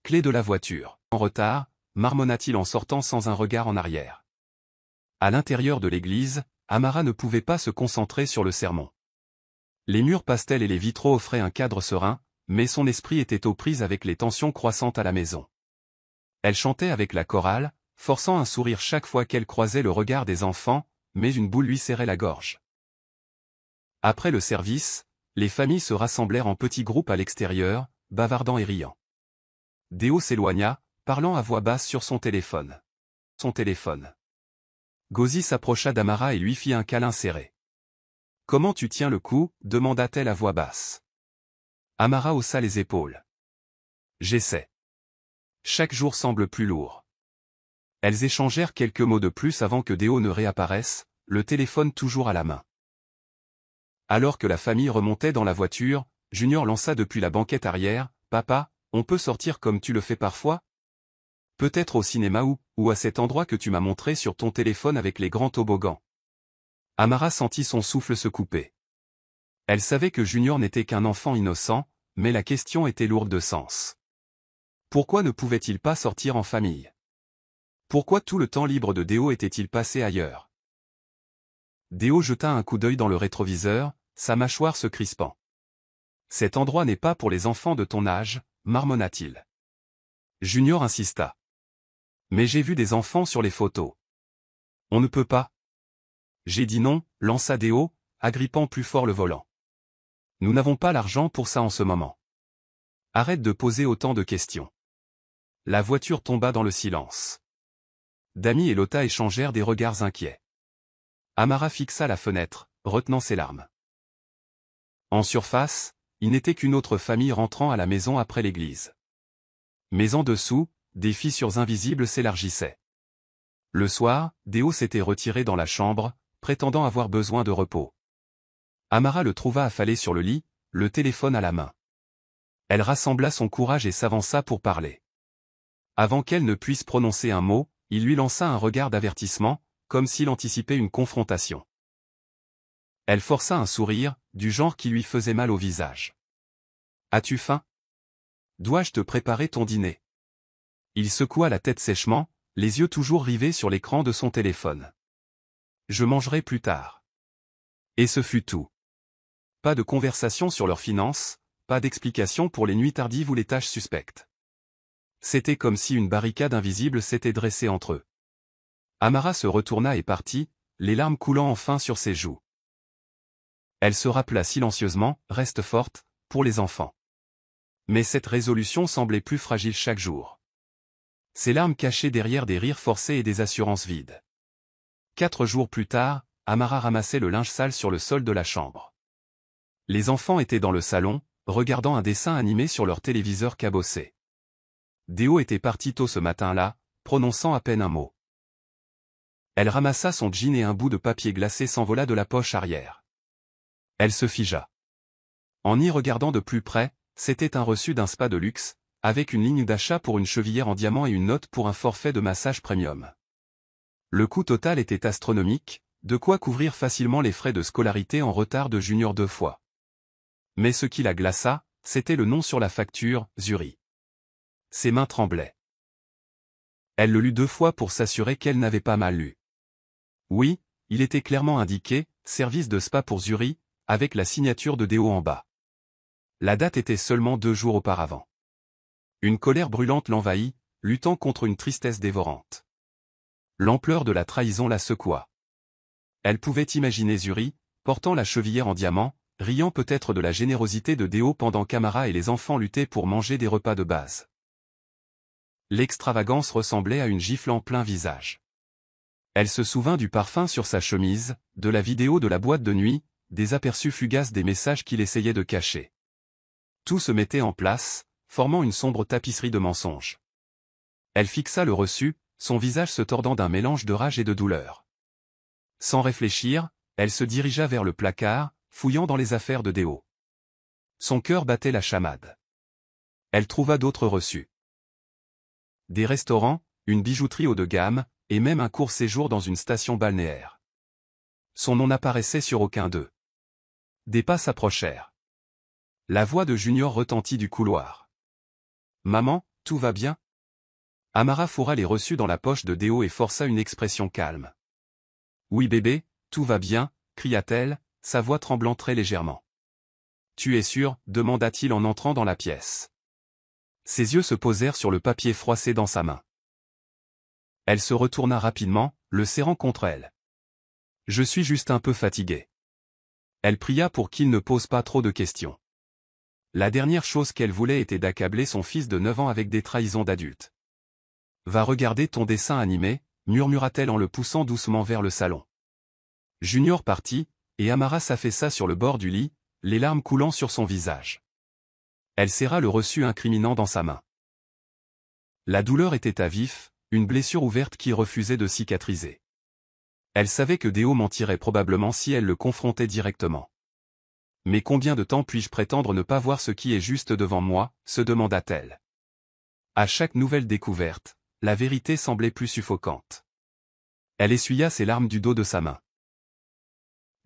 Clé de la voiture. En retard, marmonna-t-il en sortant sans un regard en arrière. À l'intérieur de l'église, Amara ne pouvait pas se concentrer sur le sermon. Les murs pastels et les vitraux offraient un cadre serein, mais son esprit était aux prises avec les tensions croissantes à la maison. Elle chantait avec la chorale, forçant un sourire chaque fois qu'elle croisait le regard des enfants, mais une boule lui serrait la gorge. Après le service, les familles se rassemblèrent en petits groupes à l'extérieur, bavardant et riant. Déo s'éloigna, parlant à voix basse sur son téléphone. Gozi s'approcha d'Amara et lui fit un câlin serré. « Comment tu tiens le coup » demanda-t-elle à voix basse. Amara haussa les épaules. « J'essaie. Chaque jour semble plus lourd. » Elles échangèrent quelques mots de plus avant que Déo ne réapparaisse, le téléphone toujours à la main. Alors que la famille remontait dans la voiture, Junior lança depuis la banquette arrière, « Papa, on peut sortir comme tu le fais parfois ? Peut-être au cinéma ou à cet endroit que tu m'as montré sur ton téléphone avec les grands toboggans. » Amara sentit son souffle se couper. Elle savait que Junior n'était qu'un enfant innocent, mais la question était lourde de sens. Pourquoi ne pouvait-il pas sortir en famille? Pourquoi tout le temps libre de Déo était-il passé ailleurs? Déo jeta un coup d'œil dans le rétroviseur, sa mâchoire se crispant. « Cet endroit n'est pas pour les enfants de ton âge, » marmonna-t-il. Junior insista. « Mais j'ai vu des enfants sur les photos. On ne peut pas. » J'ai dit non, lança Déo, agrippant plus fort le volant. Nous n'avons pas l'argent pour ça en ce moment. Arrête de poser autant de questions. La voiture tomba dans le silence. Dami et Lota échangèrent des regards inquiets. Amara fixa la fenêtre, retenant ses larmes. En surface, il n'était qu'une autre famille rentrant à la maison après l'église. Mais en dessous, des fissures invisibles s'élargissaient. Le soir, Déo s'était retiré dans la chambre, prétendant avoir besoin de repos. Amara le trouva affalé sur le lit, le téléphone à la main. Elle rassembla son courage et s'avança pour parler. Avant qu'elle ne puisse prononcer un mot, il lui lança un regard d'avertissement, comme s'il anticipait une confrontation. Elle força un sourire, du genre qui lui faisait mal au visage. « As-tu faim? Dois-je te préparer ton dîner ?» Il secoua la tête sèchement, les yeux toujours rivés sur l'écran de son téléphone. « Je mangerai plus tard. » Et ce fut tout. Pas de conversation sur leurs finances, pas d'explication pour les nuits tardives ou les tâches suspectes. C'était comme si une barricade invisible s'était dressée entre eux. Amara se retourna et partit, les larmes coulant enfin sur ses joues. Elle se rappela silencieusement, « Reste forte, pour les enfants. » Mais cette résolution semblait plus fragile chaque jour. Ses larmes cachaient derrière des rires forcés et des assurances vides. 4 jours plus tard, Amara ramassait le linge sale sur le sol de la chambre. Les enfants étaient dans le salon, regardant un dessin animé sur leur téléviseur cabossé. Déo était parti tôt ce matin-là, prononçant à peine un mot. Elle ramassa son jean et un bout de papier glacé s'envola de la poche arrière. Elle se figea. En y regardant de plus près, c'était un reçu d'un spa de luxe, avec une ligne d'achat pour une chevillère en diamant et une note pour un forfait de massage premium. Le coût total était astronomique, de quoi couvrir facilement les frais de scolarité en retard de Junior 2 fois. Mais ce qui la glaça, c'était le nom sur la facture, Zuri. Ses mains tremblaient. Elle le lut 2 fois pour s'assurer qu'elle n'avait pas mal lu. Oui, il était clairement indiqué, service de spa pour Zuri, avec la signature de Déo en bas. La date était seulement 2 jours auparavant. Une colère brûlante l'envahit, luttant contre une tristesse dévorante. L'ampleur de la trahison la secoua. Elle pouvait imaginer Zuri, portant la chevillère en diamant, riant peut-être de la générosité de Déo pendant qu'Amara et les enfants luttaient pour manger des repas de base. L'extravagance ressemblait à une gifle en plein visage. Elle se souvint du parfum sur sa chemise, de la vidéo de la boîte de nuit, des aperçus fugaces des messages qu'il essayait de cacher. Tout se mettait en place, formant une sombre tapisserie de mensonges. Elle fixa le reçu, son visage se tordant d'un mélange de rage et de douleur. Sans réfléchir, elle se dirigea vers le placard, fouillant dans les affaires de Déo. Son cœur battait la chamade. Elle trouva d'autres reçus. Des restaurants, une bijouterie haut de gamme, et même un court séjour dans une station balnéaire. Son nom n'apparaissait sur aucun d'eux. Des pas s'approchèrent. La voix de Junior retentit du couloir. « Maman, tout va bien? Amara fourra les reçus dans la poche de Déo et força une expression calme. Oui bébé, tout va bien, cria-t-elle, sa voix tremblant très légèrement. Tu es sûr? Demanda-t-il en entrant dans la pièce. Ses yeux se posèrent sur le papier froissé dans sa main. Elle se retourna rapidement, le serrant contre elle. Je suis juste un peu fatiguée. Elle pria pour qu'il ne pose pas trop de questions. La dernière chose qu'elle voulait était d'accabler son fils de 9 ans avec des trahisons d'adulte. Va regarder ton dessin animé, murmura-t-elle en le poussant doucement vers le salon. Junior partit, et Amara s'affaissa sur le bord du lit, les larmes coulant sur son visage. Elle serra le reçu incriminant dans sa main. La douleur était à vif, une blessure ouverte qui refusait de cicatriser. Elle savait que Déo mentirait probablement si elle le confrontait directement. Mais combien de temps puis-je prétendre ne pas voir ce qui est juste devant moi, se demanda-t-elle. À chaque nouvelle découverte, la vérité semblait plus suffocante. Elle essuya ses larmes du dos de sa main.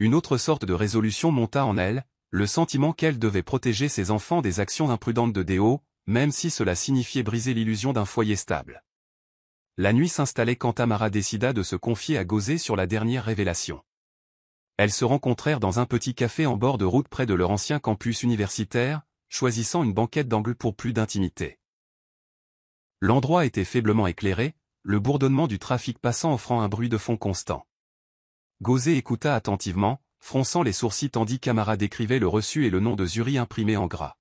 Une autre sorte de résolution monta en elle, le sentiment qu'elle devait protéger ses enfants des actions imprudentes de Déo, même si cela signifiait briser l'illusion d'un foyer stable. La nuit s'installait quand Amara décida de se confier à Gauzé sur la dernière révélation. Elles se rencontrèrent dans un petit café en bord de route près de leur ancien campus universitaire, choisissant une banquette d'angle pour plus d'intimité. L'endroit était faiblement éclairé, le bourdonnement du trafic passant offrant un bruit de fond constant. Gauzé écouta attentivement, fronçant les sourcils tandis qu'Amara décrivait le reçu et le nom de Zuri imprimé en gras.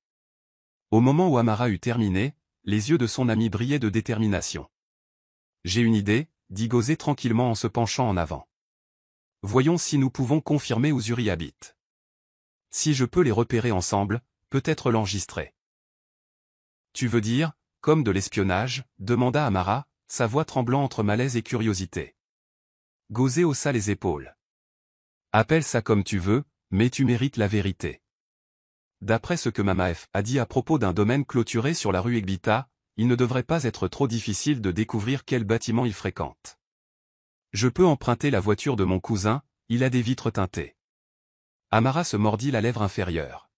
Au moment où Amara eut terminé, les yeux de son ami brillaient de détermination. « J'ai une idée, dit Gauzé tranquillement en se penchant en avant. Voyons si nous pouvons confirmer où Zuri habite. Si je peux les repérer ensemble, peut-être l'enregistrer. » Tu veux dire, comme de l'espionnage, demanda Amara, sa voix tremblant entre malaise et curiosité. Gauzé haussa les épaules. Appelle ça comme tu veux, mais tu mérites la vérité. D'après ce que Mama F a dit à propos d'un domaine clôturé sur la rue Egbita, il ne devrait pas être trop difficile de découvrir quel bâtiment il fréquente. Je peux emprunter la voiture de mon cousin, il a des vitres teintées. Amara se mordit la lèvre inférieure.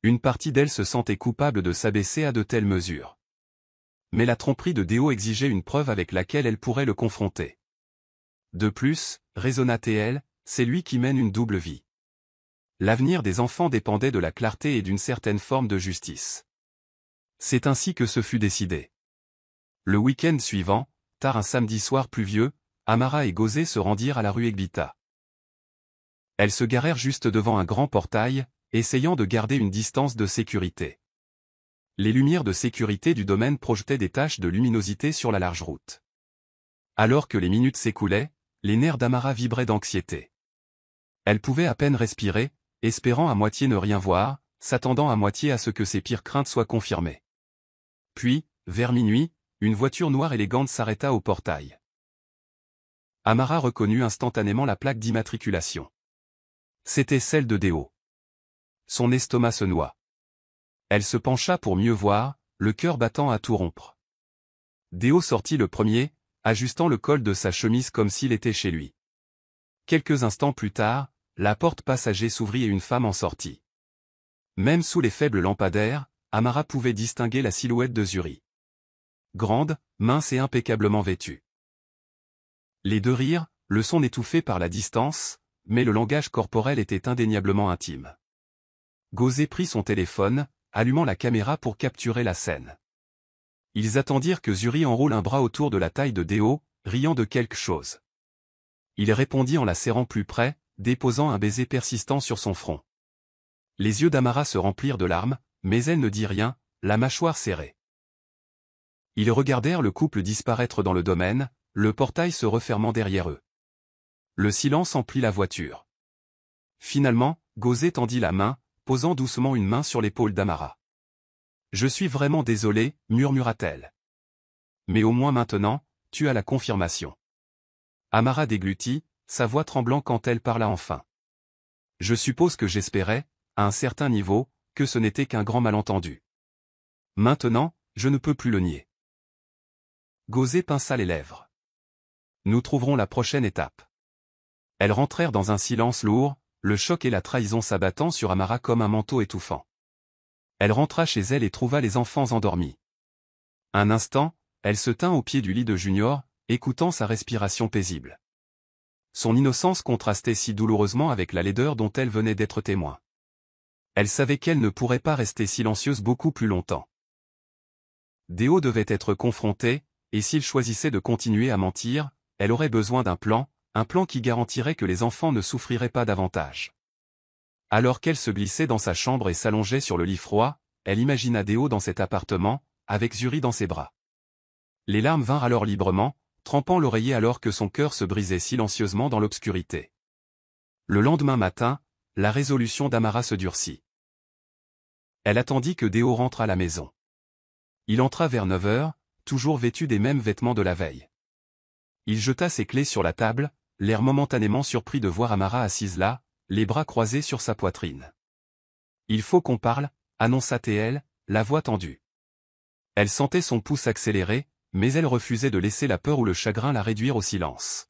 Une partie d'elle se sentait coupable de s'abaisser à de telles mesures. Mais la tromperie de Déo exigeait une preuve avec laquelle elle pourrait le confronter. De plus, raisonna-t-elle, c'est lui qui mène une double vie. L'avenir des enfants dépendait de la clarté et d'une certaine forme de justice. C'est ainsi que ce fut décidé. Le week-end suivant, tard un samedi soir pluvieux, Amara et Gauzé se rendirent à la rue Egbita. Elles se garèrent juste devant un grand portail, essayant de garder une distance de sécurité. Les lumières de sécurité du domaine projetaient des taches de luminosité sur la large route. Alors que les minutes s'écoulaient, les nerfs d'Amara vibraient d'anxiété. Elle pouvait à peine respirer, espérant à moitié ne rien voir, s'attendant à moitié à ce que ses pires craintes soient confirmées. Puis, vers minuit, une voiture noire élégante s'arrêta au portail. Amara reconnut instantanément la plaque d'immatriculation. C'était celle de Déo. Son estomac se noua. Elle se pencha pour mieux voir, le cœur battant à tout rompre. Déo sortit le premier, ajustant le col de sa chemise comme s'il était chez lui. Quelques instants plus tard, la porte passager s'ouvrit et une femme en sortit. Même sous les faibles lampadaires, Amara pouvait distinguer la silhouette de Zuri. Grande, mince et impeccablement vêtue. Les deux rirent, le son étouffé par la distance, mais le langage corporel était indéniablement intime. Gauzé prit son téléphone, allumant la caméra pour capturer la scène. Ils attendirent que Zuri enroule un bras autour de la taille de Déo, riant de quelque chose. Il répondit en la serrant plus près, déposant un baiser persistant sur son front. Les yeux d'Amara se remplirent de larmes, mais elle ne dit rien, la mâchoire serrée. Ils regardèrent le couple disparaître dans le domaine, le portail se refermant derrière eux. Le silence emplit la voiture. Finalement, Gauzé tendit la main, posant doucement une main sur l'épaule d'Amara. « Je suis vraiment désolé, murmura-t-elle. Mais au moins maintenant, tu as la confirmation. » Amara déglutit, sa voix tremblant quand elle parla enfin. « Je suppose que j'espérais, à un certain niveau, que ce n'était qu'un grand malentendu. Maintenant, je ne peux plus le nier. » Gauzé pinça les lèvres. « Nous trouverons la prochaine étape. » Elles rentrèrent dans un silence lourd, le choc et la trahison s'abattant sur Amara comme un manteau étouffant. Elle rentra chez elle et trouva les enfants endormis. Un instant, elle se tint au pied du lit de Junior, écoutant sa respiration paisible. Son innocence contrastait si douloureusement avec la laideur dont elle venait d'être témoin. Elle savait qu'elle ne pourrait pas rester silencieuse beaucoup plus longtemps. Déo devait être confronté, et s'il choisissait de continuer à mentir, elle aurait besoin d'un plan, un plan qui garantirait que les enfants ne souffriraient pas davantage. Alors qu'elle se glissait dans sa chambre et s'allongeait sur le lit froid, elle imagina Déo dans cet appartement, avec Zuri dans ses bras. Les larmes vinrent alors librement, trempant l'oreiller alors que son cœur se brisait silencieusement dans l'obscurité. Le lendemain matin, la résolution d'Amara se durcit. Elle attendit que Déo rentre à la maison. Il entra vers 9 heures, toujours vêtu des mêmes vêtements de la veille. Il jeta ses clés sur la table, l'air momentanément surpris de voir Amara assise là, les bras croisés sur sa poitrine. « Il faut qu'on parle », annonça T.L., la voix tendue. Elle sentait son pouce accélérer, mais elle refusait de laisser la peur ou le chagrin la réduire au silence.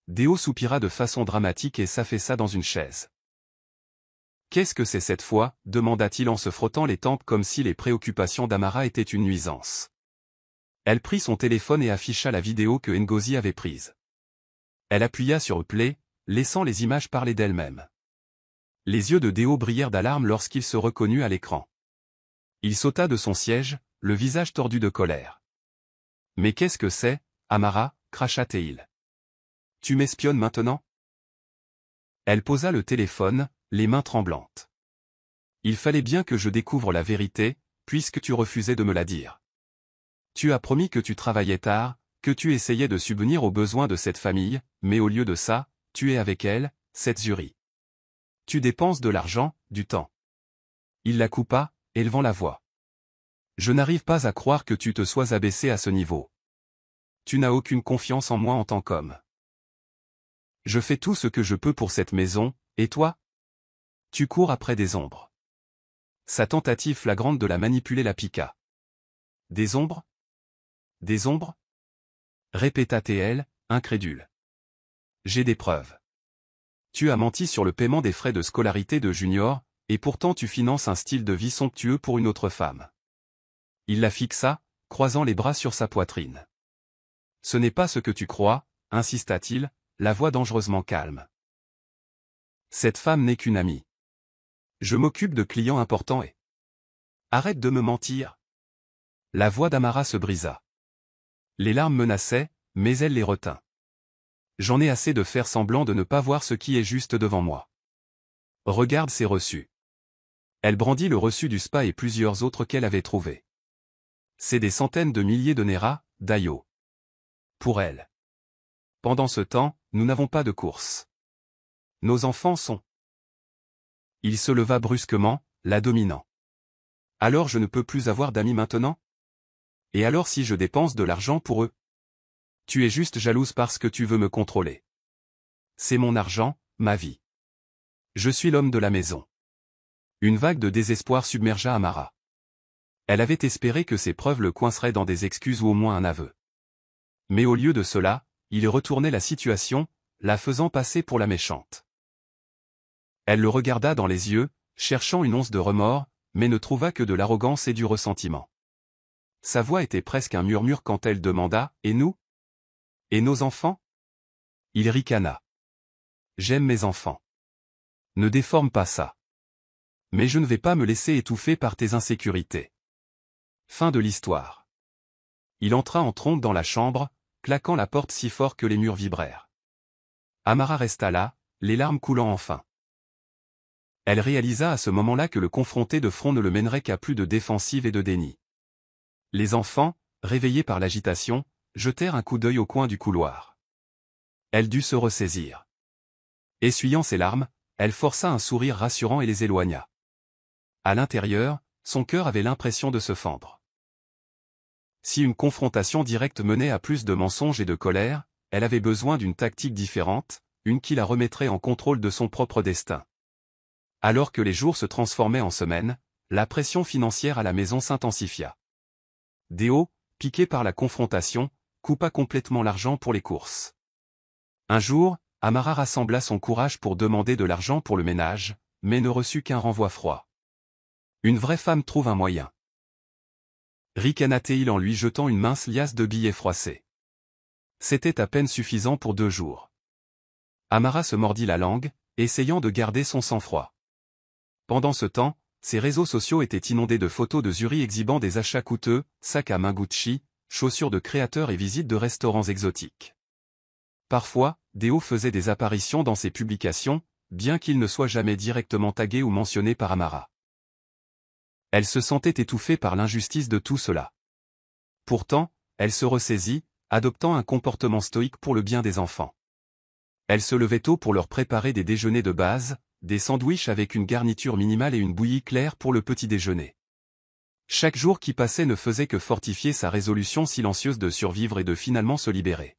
Déo soupira de façon dramatique et s'affaissa dans une chaise. « Qu'est-ce que c'est cette fois » demanda-t-il en se frottant les tempes comme si les préoccupations d'Amara étaient une nuisance. Elle prit son téléphone et afficha la vidéo que Ngozi avait prise. Elle appuya sur Play, laissant les images parler d'elles-mêmes. Les yeux de Déo brillèrent d'alarme lorsqu'il se reconnut à l'écran. Il sauta de son siège, le visage tordu de colère. « Mais qu'est-ce que c'est, Amara » cracha-t-il. « Tu m'espionnes maintenant ?» Elle posa le téléphone, les mains tremblantes. « Il fallait bien que je découvre la vérité, puisque tu refusais de me la dire. Tu as promis que tu travaillais tard, que tu essayais de subvenir aux besoins de cette famille, mais au lieu de ça, tu es avec elle, cette Zuri. Tu dépenses de l'argent, du temps. » Il la coupa, élevant la voix. « Je n'arrive pas à croire que tu te sois abaissé à ce niveau. Tu n'as aucune confiance en moi en tant qu'homme. Je fais tout ce que je peux pour cette maison, et toi ? Tu cours après des ombres. » Sa tentative flagrante de la manipuler la piqua. « Des ombres ? Des ombres ?» répéta T.L., incrédule. « J'ai des preuves. Tu as menti sur le paiement des frais de scolarité de Junior, et pourtant tu finances un style de vie somptueux pour une autre femme. » Il la fixa, croisant les bras sur sa poitrine. « Ce n'est pas ce que tu crois, » insista-t-il, la voix dangereusement calme. « Cette femme n'est qu'une amie. Je m'occupe de clients importants et... » Arrête de me mentir. La voix d'Amara se brisa. Les larmes menaçaient, mais elle les retint. J'en ai assez de faire semblant de ne pas voir ce qui est juste devant moi. Regarde ces reçus. Elle brandit le reçu du spa et plusieurs autres qu'elle avait trouvés. C'est des centaines de milliers de Nera, d'Ayo. Pour elle. Pendant ce temps, nous n'avons pas de course. Nos enfants sont... Il se leva brusquement, la dominant. Alors je ne peux plus avoir d'amis maintenant ? Et alors si je dépense de l'argent pour eux ? Tu es juste jalouse parce que tu veux me contrôler. C'est mon argent, ma vie. Je suis l'homme de la maison. Une vague de désespoir submergea Amara. Elle avait espéré que ses preuves le coinceraient dans des excuses ou au moins un aveu. Mais au lieu de cela, il retournait la situation, la faisant passer pour la méchante. Elle le regarda dans les yeux, cherchant une once de remords, mais ne trouva que de l'arrogance et du ressentiment. Sa voix était presque un murmure quand elle demanda « Et nous ? Et nos enfants ?» Il ricana. « J'aime mes enfants. Ne déforme pas ça. Mais je ne vais pas me laisser étouffer par tes insécurités. » Fin de l'histoire. Il entra en trombe dans la chambre, claquant la porte si fort que les murs vibrèrent. Amara resta là, les larmes coulant enfin. Elle réalisa à ce moment-là que le confronter de front ne le mènerait qu'à plus de défensive et de déni. Les enfants, réveillés par l'agitation, jetèrent un coup d'œil au coin du couloir. Elle dut se ressaisir. Essuyant ses larmes, elle força un sourire rassurant et les éloigna. À l'intérieur, son cœur avait l'impression de se fendre. Si une confrontation directe menait à plus de mensonges et de colère, elle avait besoin d'une tactique différente, une qui la remettrait en contrôle de son propre destin. Alors que les jours se transformaient en semaines, la pression financière à la maison s'intensifia. Déo, piqué par la confrontation, coupa complètement l'argent pour les courses. Un jour, Amara rassembla son courage pour demander de l'argent pour le ménage, mais ne reçut qu'un renvoi froid. Une vraie femme trouve un moyen. ricana-t-il en lui jetant une mince liasse de billets froissés. C'était à peine suffisant pour 2 jours. Amara se mordit la langue, essayant de garder son sang-froid. Pendant ce temps, ses réseaux sociaux étaient inondés de photos de Zuri exhibant des achats coûteux, sacs à main Gucci, chaussures de créateurs et visites de restaurants exotiques. Parfois, Déo faisait des apparitions dans ses publications, bien qu'il ne soit jamais directement tagué ou mentionné par Amara. Elle se sentait étouffée par l'injustice de tout cela. Pourtant, elle se ressaisit, adoptant un comportement stoïque pour le bien des enfants. Elle se levait tôt pour leur préparer des déjeuners de base, des sandwichs avec une garniture minimale et une bouillie claire pour le petit déjeuner. Chaque jour qui passait ne faisait que fortifier sa résolution silencieuse de survivre et de finalement se libérer.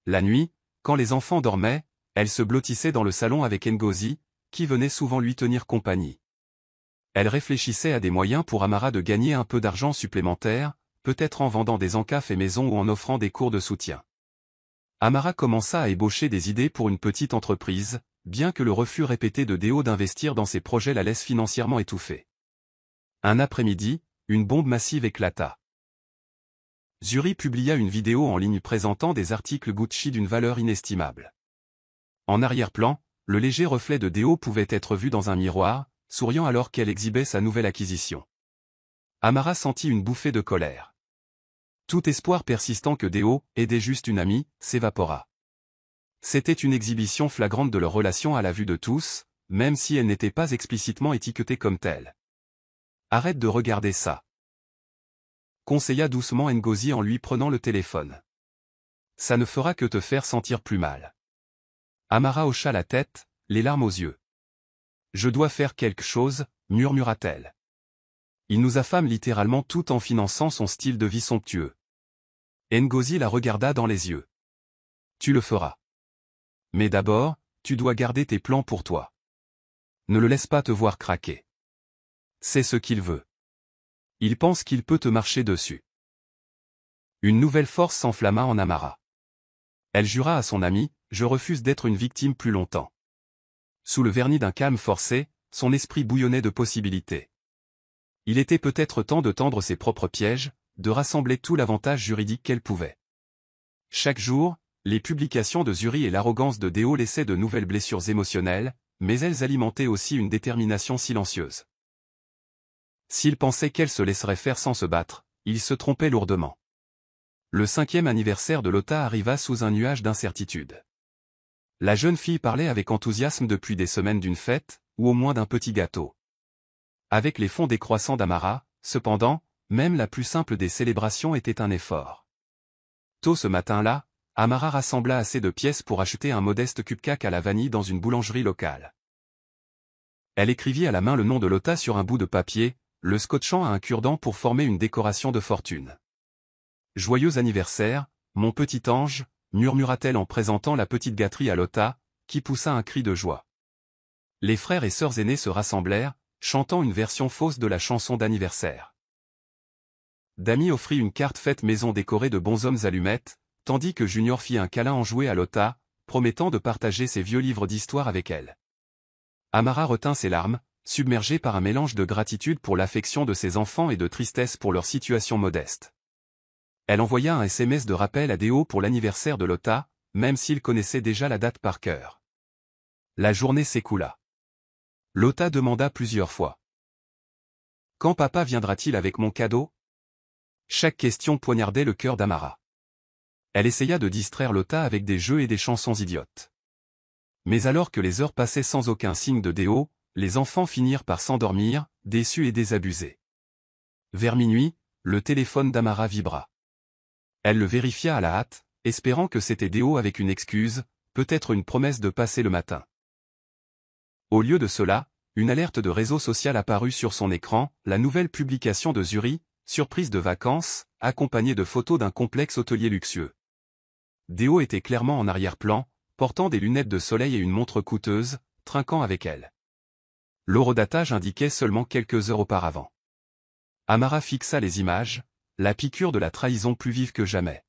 La nuit, quand les enfants dormaient, elle se blottissait dans le salon avec Ngozi, qui venait souvent lui tenir compagnie. Elle réfléchissait à des moyens pour Amara de gagner un peu d'argent supplémentaire, peut-être en vendant des encas faits maison ou en offrant des cours de soutien. Amara commença à ébaucher des idées pour une petite entreprise, bien que le refus répété de Déo d'investir dans ses projets la laisse financièrement étouffée. Un après-midi, une bombe massive éclata. Zuri publia une vidéo en ligne présentant des articles Gucci d'une valeur inestimable. En arrière-plan, le léger reflet de Déo pouvait être vu dans un miroir, souriant alors qu'elle exhibait sa nouvelle acquisition. Amara sentit une bouffée de colère. Tout espoir persistant que Déo aidait juste une amie s'évapora. C'était une exhibition flagrante de leur relation à la vue de tous, même si elle n'était pas explicitement étiquetée comme telle. « Arrête de regarder ça », conseilla doucement Ngozi en lui prenant le téléphone. « Ça ne fera que te faire sentir plus mal. » Amara hocha la tête, les larmes aux yeux. « Je dois faire quelque chose, murmura-t-elle. Il nous affame littéralement tout en finançant son style de vie somptueux. » Ngozi la regarda dans les yeux. « Tu le feras. Mais d'abord, tu dois garder tes plans pour toi. Ne le laisse pas te voir craquer. C'est ce qu'il veut. Il pense qu'il peut te marcher dessus. » Une nouvelle force s'enflamma en Amara. Elle jura à son ami, « Je refuse d'être une victime plus longtemps. » Sous le vernis d'un calme forcé, son esprit bouillonnait de possibilités. Il était peut-être temps de tendre ses propres pièges, de rassembler tout l'avantage juridique qu'elle pouvait. Chaque jour, les publications de Zuri et l'arrogance de Déo laissaient de nouvelles blessures émotionnelles, mais elles alimentaient aussi une détermination silencieuse. S'il pensait qu'elle se laisserait faire sans se battre, il se trompait lourdement. Le 5e anniversaire de Lota arriva sous un nuage d'incertitude. La jeune fille parlait avec enthousiasme depuis des semaines d'une fête, ou au moins d'un petit gâteau. Avec les fonds décroissants d'Amara, cependant, même la plus simple des célébrations était un effort. Tôt ce matin-là, Amara rassembla assez de pièces pour acheter un modeste cupcake à la vanille dans une boulangerie locale. Elle écrivit à la main le nom de Lota sur un bout de papier, le scotchant à un cure-dent pour former une décoration de fortune. « Joyeux anniversaire, mon petit ange », murmura-t-elle en présentant la petite gâterie à Lota, qui poussa un cri de joie. Les frères et sœurs aînés se rassemblèrent, chantant une version fausse de la chanson d'anniversaire. Dami offrit une carte faite maison décorée de bonshommes allumettes, tandis que Junior fit un câlin enjoué à Lota, promettant de partager ses vieux livres d'histoire avec elle. Amara retint ses larmes, submergée par un mélange de gratitude pour l'affection de ses enfants et de tristesse pour leur situation modeste. Elle envoya un SMS de rappel à Déo pour l'anniversaire de Lota, même s'il connaissait déjà la date par cœur. La journée s'écoula. Lota demanda plusieurs fois. « Quand papa viendra-t-il avec mon cadeau ?» Chaque question poignardait le cœur d'Amara. Elle essaya de distraire Lota avec des jeux et des chansons idiotes. Mais alors que les heures passaient sans aucun signe de Déo, les enfants finirent par s'endormir, déçus et désabusés. Vers minuit, le téléphone d'Amara vibra. Elle le vérifia à la hâte, espérant que c'était Déo avec une excuse, peut-être une promesse de passer le matin. Au lieu de cela, une alerte de réseau social apparut sur son écran, la nouvelle publication de Zuri, surprise de vacances, accompagnée de photos d'un complexe hôtelier luxueux. Déo était clairement en arrière-plan, portant des lunettes de soleil et une montre coûteuse, trinquant avec elle. L'horodatage indiquait seulement quelques heures auparavant. Amara fixa les images, la piqûre de la trahison plus vive que jamais.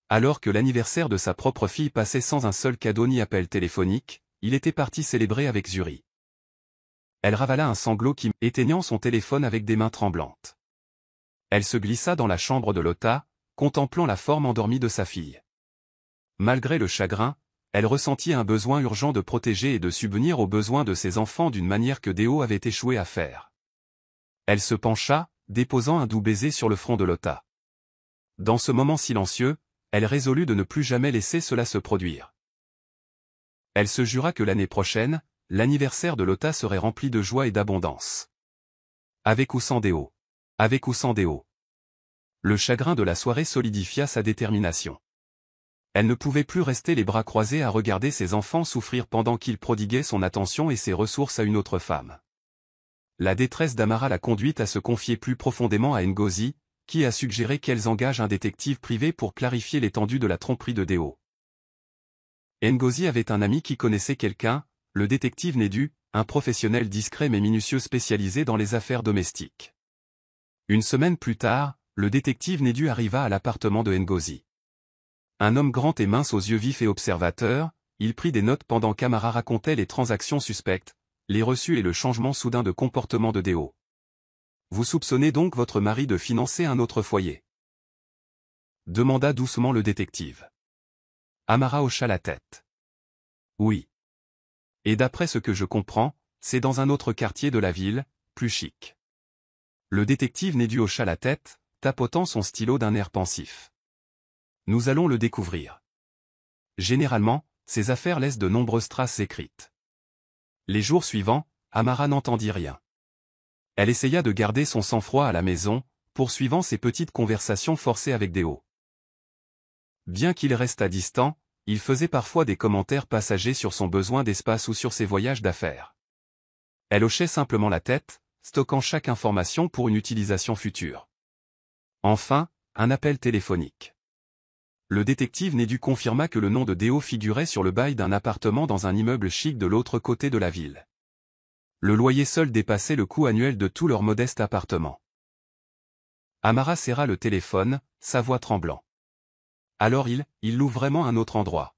Alors que l'anniversaire de sa propre fille passait sans un seul cadeau ni appel téléphonique, il était parti célébrer avec Zuri. Elle ravala un sanglot qui, éteignant son téléphone avec des mains tremblantes. Elle se glissa dans la chambre de Lotta, contemplant la forme endormie de sa fille. Malgré le chagrin, elle ressentit un besoin urgent de protéger et de subvenir aux besoins de ses enfants d'une manière que Déo avait échoué à faire. Elle se pencha, déposant un doux baiser sur le front de Lotta. Dans ce moment silencieux, elle résolut de ne plus jamais laisser cela se produire. Elle se jura que l'année prochaine, l'anniversaire de Lotta serait rempli de joie et d'abondance. Avec ou sans Déo. Avec ou sans Déo. Le chagrin de la soirée solidifia sa détermination. Elle ne pouvait plus rester les bras croisés à regarder ses enfants souffrir pendant qu'il prodiguait son attention et ses ressources à une autre femme. La détresse d'Amara l'a conduite à se confier plus profondément à Ngozi, qui a suggéré qu'elles engagent un détective privé pour clarifier l'étendue de la tromperie de Déo. Ngozi avait un ami qui connaissait quelqu'un, le détective Nedu, un professionnel discret mais minutieux spécialisé dans les affaires domestiques. Une semaine plus tard, le détective Nedu arriva à l'appartement de Ngozi. Un homme grand et mince aux yeux vifs et observateurs, il prit des notes pendant qu'Amara racontait les transactions suspectes, les reçus et le changement soudain de comportement de Déo. Vous soupçonnez donc votre mari de financer un autre foyer? Demanda doucement le détective. Amara hocha la tête. Oui. Et d'après ce que je comprends, c'est dans un autre quartier de la ville, plus chic. Le détective Nedu hocha la tête, tapotant son stylo d'un air pensif. Nous allons le découvrir. Généralement, ces affaires laissent de nombreuses traces écrites. Les jours suivants, Amara n'entendit rien. Elle essaya de garder son sang-froid à la maison, poursuivant ses petites conversations forcées avec Déo. Bien qu'il restât distant, il faisait parfois des commentaires passagers sur son besoin d'espace ou sur ses voyages d'affaires. Elle hochait simplement la tête, stockant chaque information pour une utilisation future. Enfin, un appel téléphonique. Le détective Nedu confirma que le nom de Déo figurait sur le bail d'un appartement dans un immeuble chic de l'autre côté de la ville. Le loyer seul dépassait le coût annuel de tout leur modeste appartement. Amara serra le téléphone, sa voix tremblant. Alors il loue vraiment un autre endroit.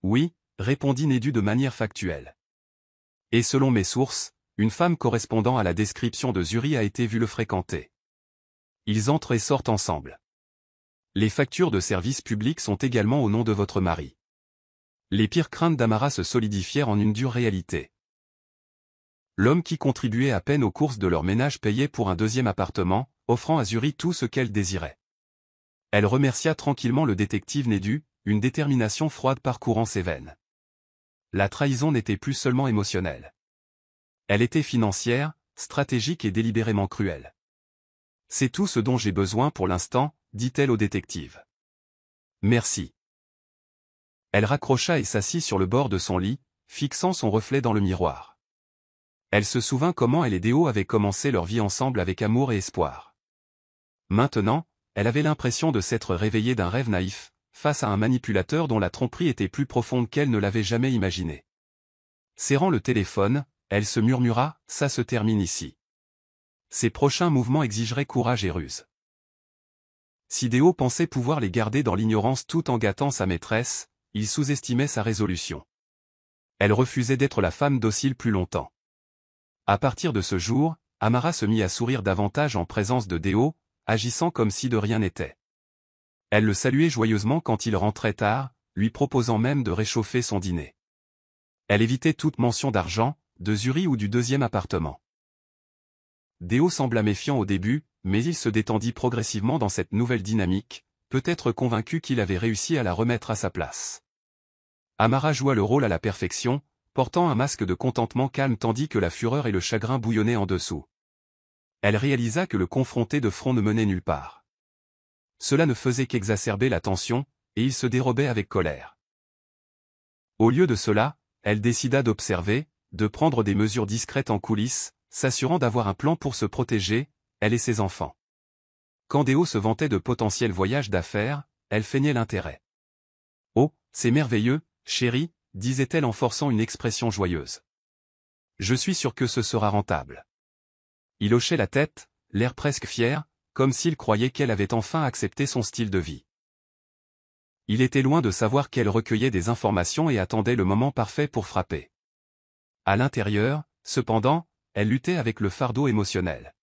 Oui, répondit Nedu de manière factuelle. Et selon mes sources, une femme correspondant à la description de Zuri a été vue le fréquenter. Ils entrent et sortent ensemble. Les factures de services publics sont également au nom de votre mari. Les pires craintes d'Amara se solidifièrent en une dure réalité. L'homme qui contribuait à peine aux courses de leur ménage payait pour un deuxième appartement, offrant à Zuri tout ce qu'elle désirait. Elle remercia tranquillement le détective Nedu, une détermination froide parcourant ses veines. La trahison n'était plus seulement émotionnelle. Elle était financière, stratégique et délibérément cruelle. C'est tout ce dont j'ai besoin pour l'instant, dit-elle au détective. Merci. Elle raccrocha et s'assit sur le bord de son lit, fixant son reflet dans le miroir. Elle se souvint comment elle et Déo avaient commencé leur vie ensemble avec amour et espoir. Maintenant, elle avait l'impression de s'être réveillée d'un rêve naïf, face à un manipulateur dont la tromperie était plus profonde qu'elle ne l'avait jamais imaginé. Serrant le téléphone, elle se murmura, ça se termine ici. Ses prochains mouvements exigeraient courage et ruse. Si Déo pensait pouvoir les garder dans l'ignorance tout en gâtant sa maîtresse, il sous-estimait sa résolution. Elle refusait d'être la femme docile plus longtemps. À partir de ce jour, Amara se mit à sourire davantage en présence de Déo, agissant comme si de rien n'était. Elle le saluait joyeusement quand il rentrait tard, lui proposant même de réchauffer son dîner. Elle évitait toute mention d'argent, de Zuri ou du deuxième appartement. Déo sembla méfiant au début, mais il se détendit progressivement dans cette nouvelle dynamique, peut-être convaincu qu'il avait réussi à la remettre à sa place. Amara joua le rôle à la perfection, portant un masque de contentement calme tandis que la fureur et le chagrin bouillonnaient en dessous. Elle réalisa que le confronter de front ne menait nulle part. Cela ne faisait qu'exacerber la tension, et il se dérobait avec colère. Au lieu de cela, elle décida d'observer, de prendre des mesures discrètes en coulisses, s'assurant d'avoir un plan pour se protéger, elle et ses enfants. Quand Déo se vantait de potentiels voyages d'affaires, elle feignait l'intérêt. « Oh, c'est merveilleux, chérie », disait-elle en forçant une expression joyeuse. « Je suis sûr que ce sera rentable. » Il hochait la tête, l'air presque fier, comme s'il croyait qu'elle avait enfin accepté son style de vie. Il était loin de savoir qu'elle recueillait des informations et attendait le moment parfait pour frapper. À l'intérieur, cependant, elle luttait avec le fardeau émotionnel.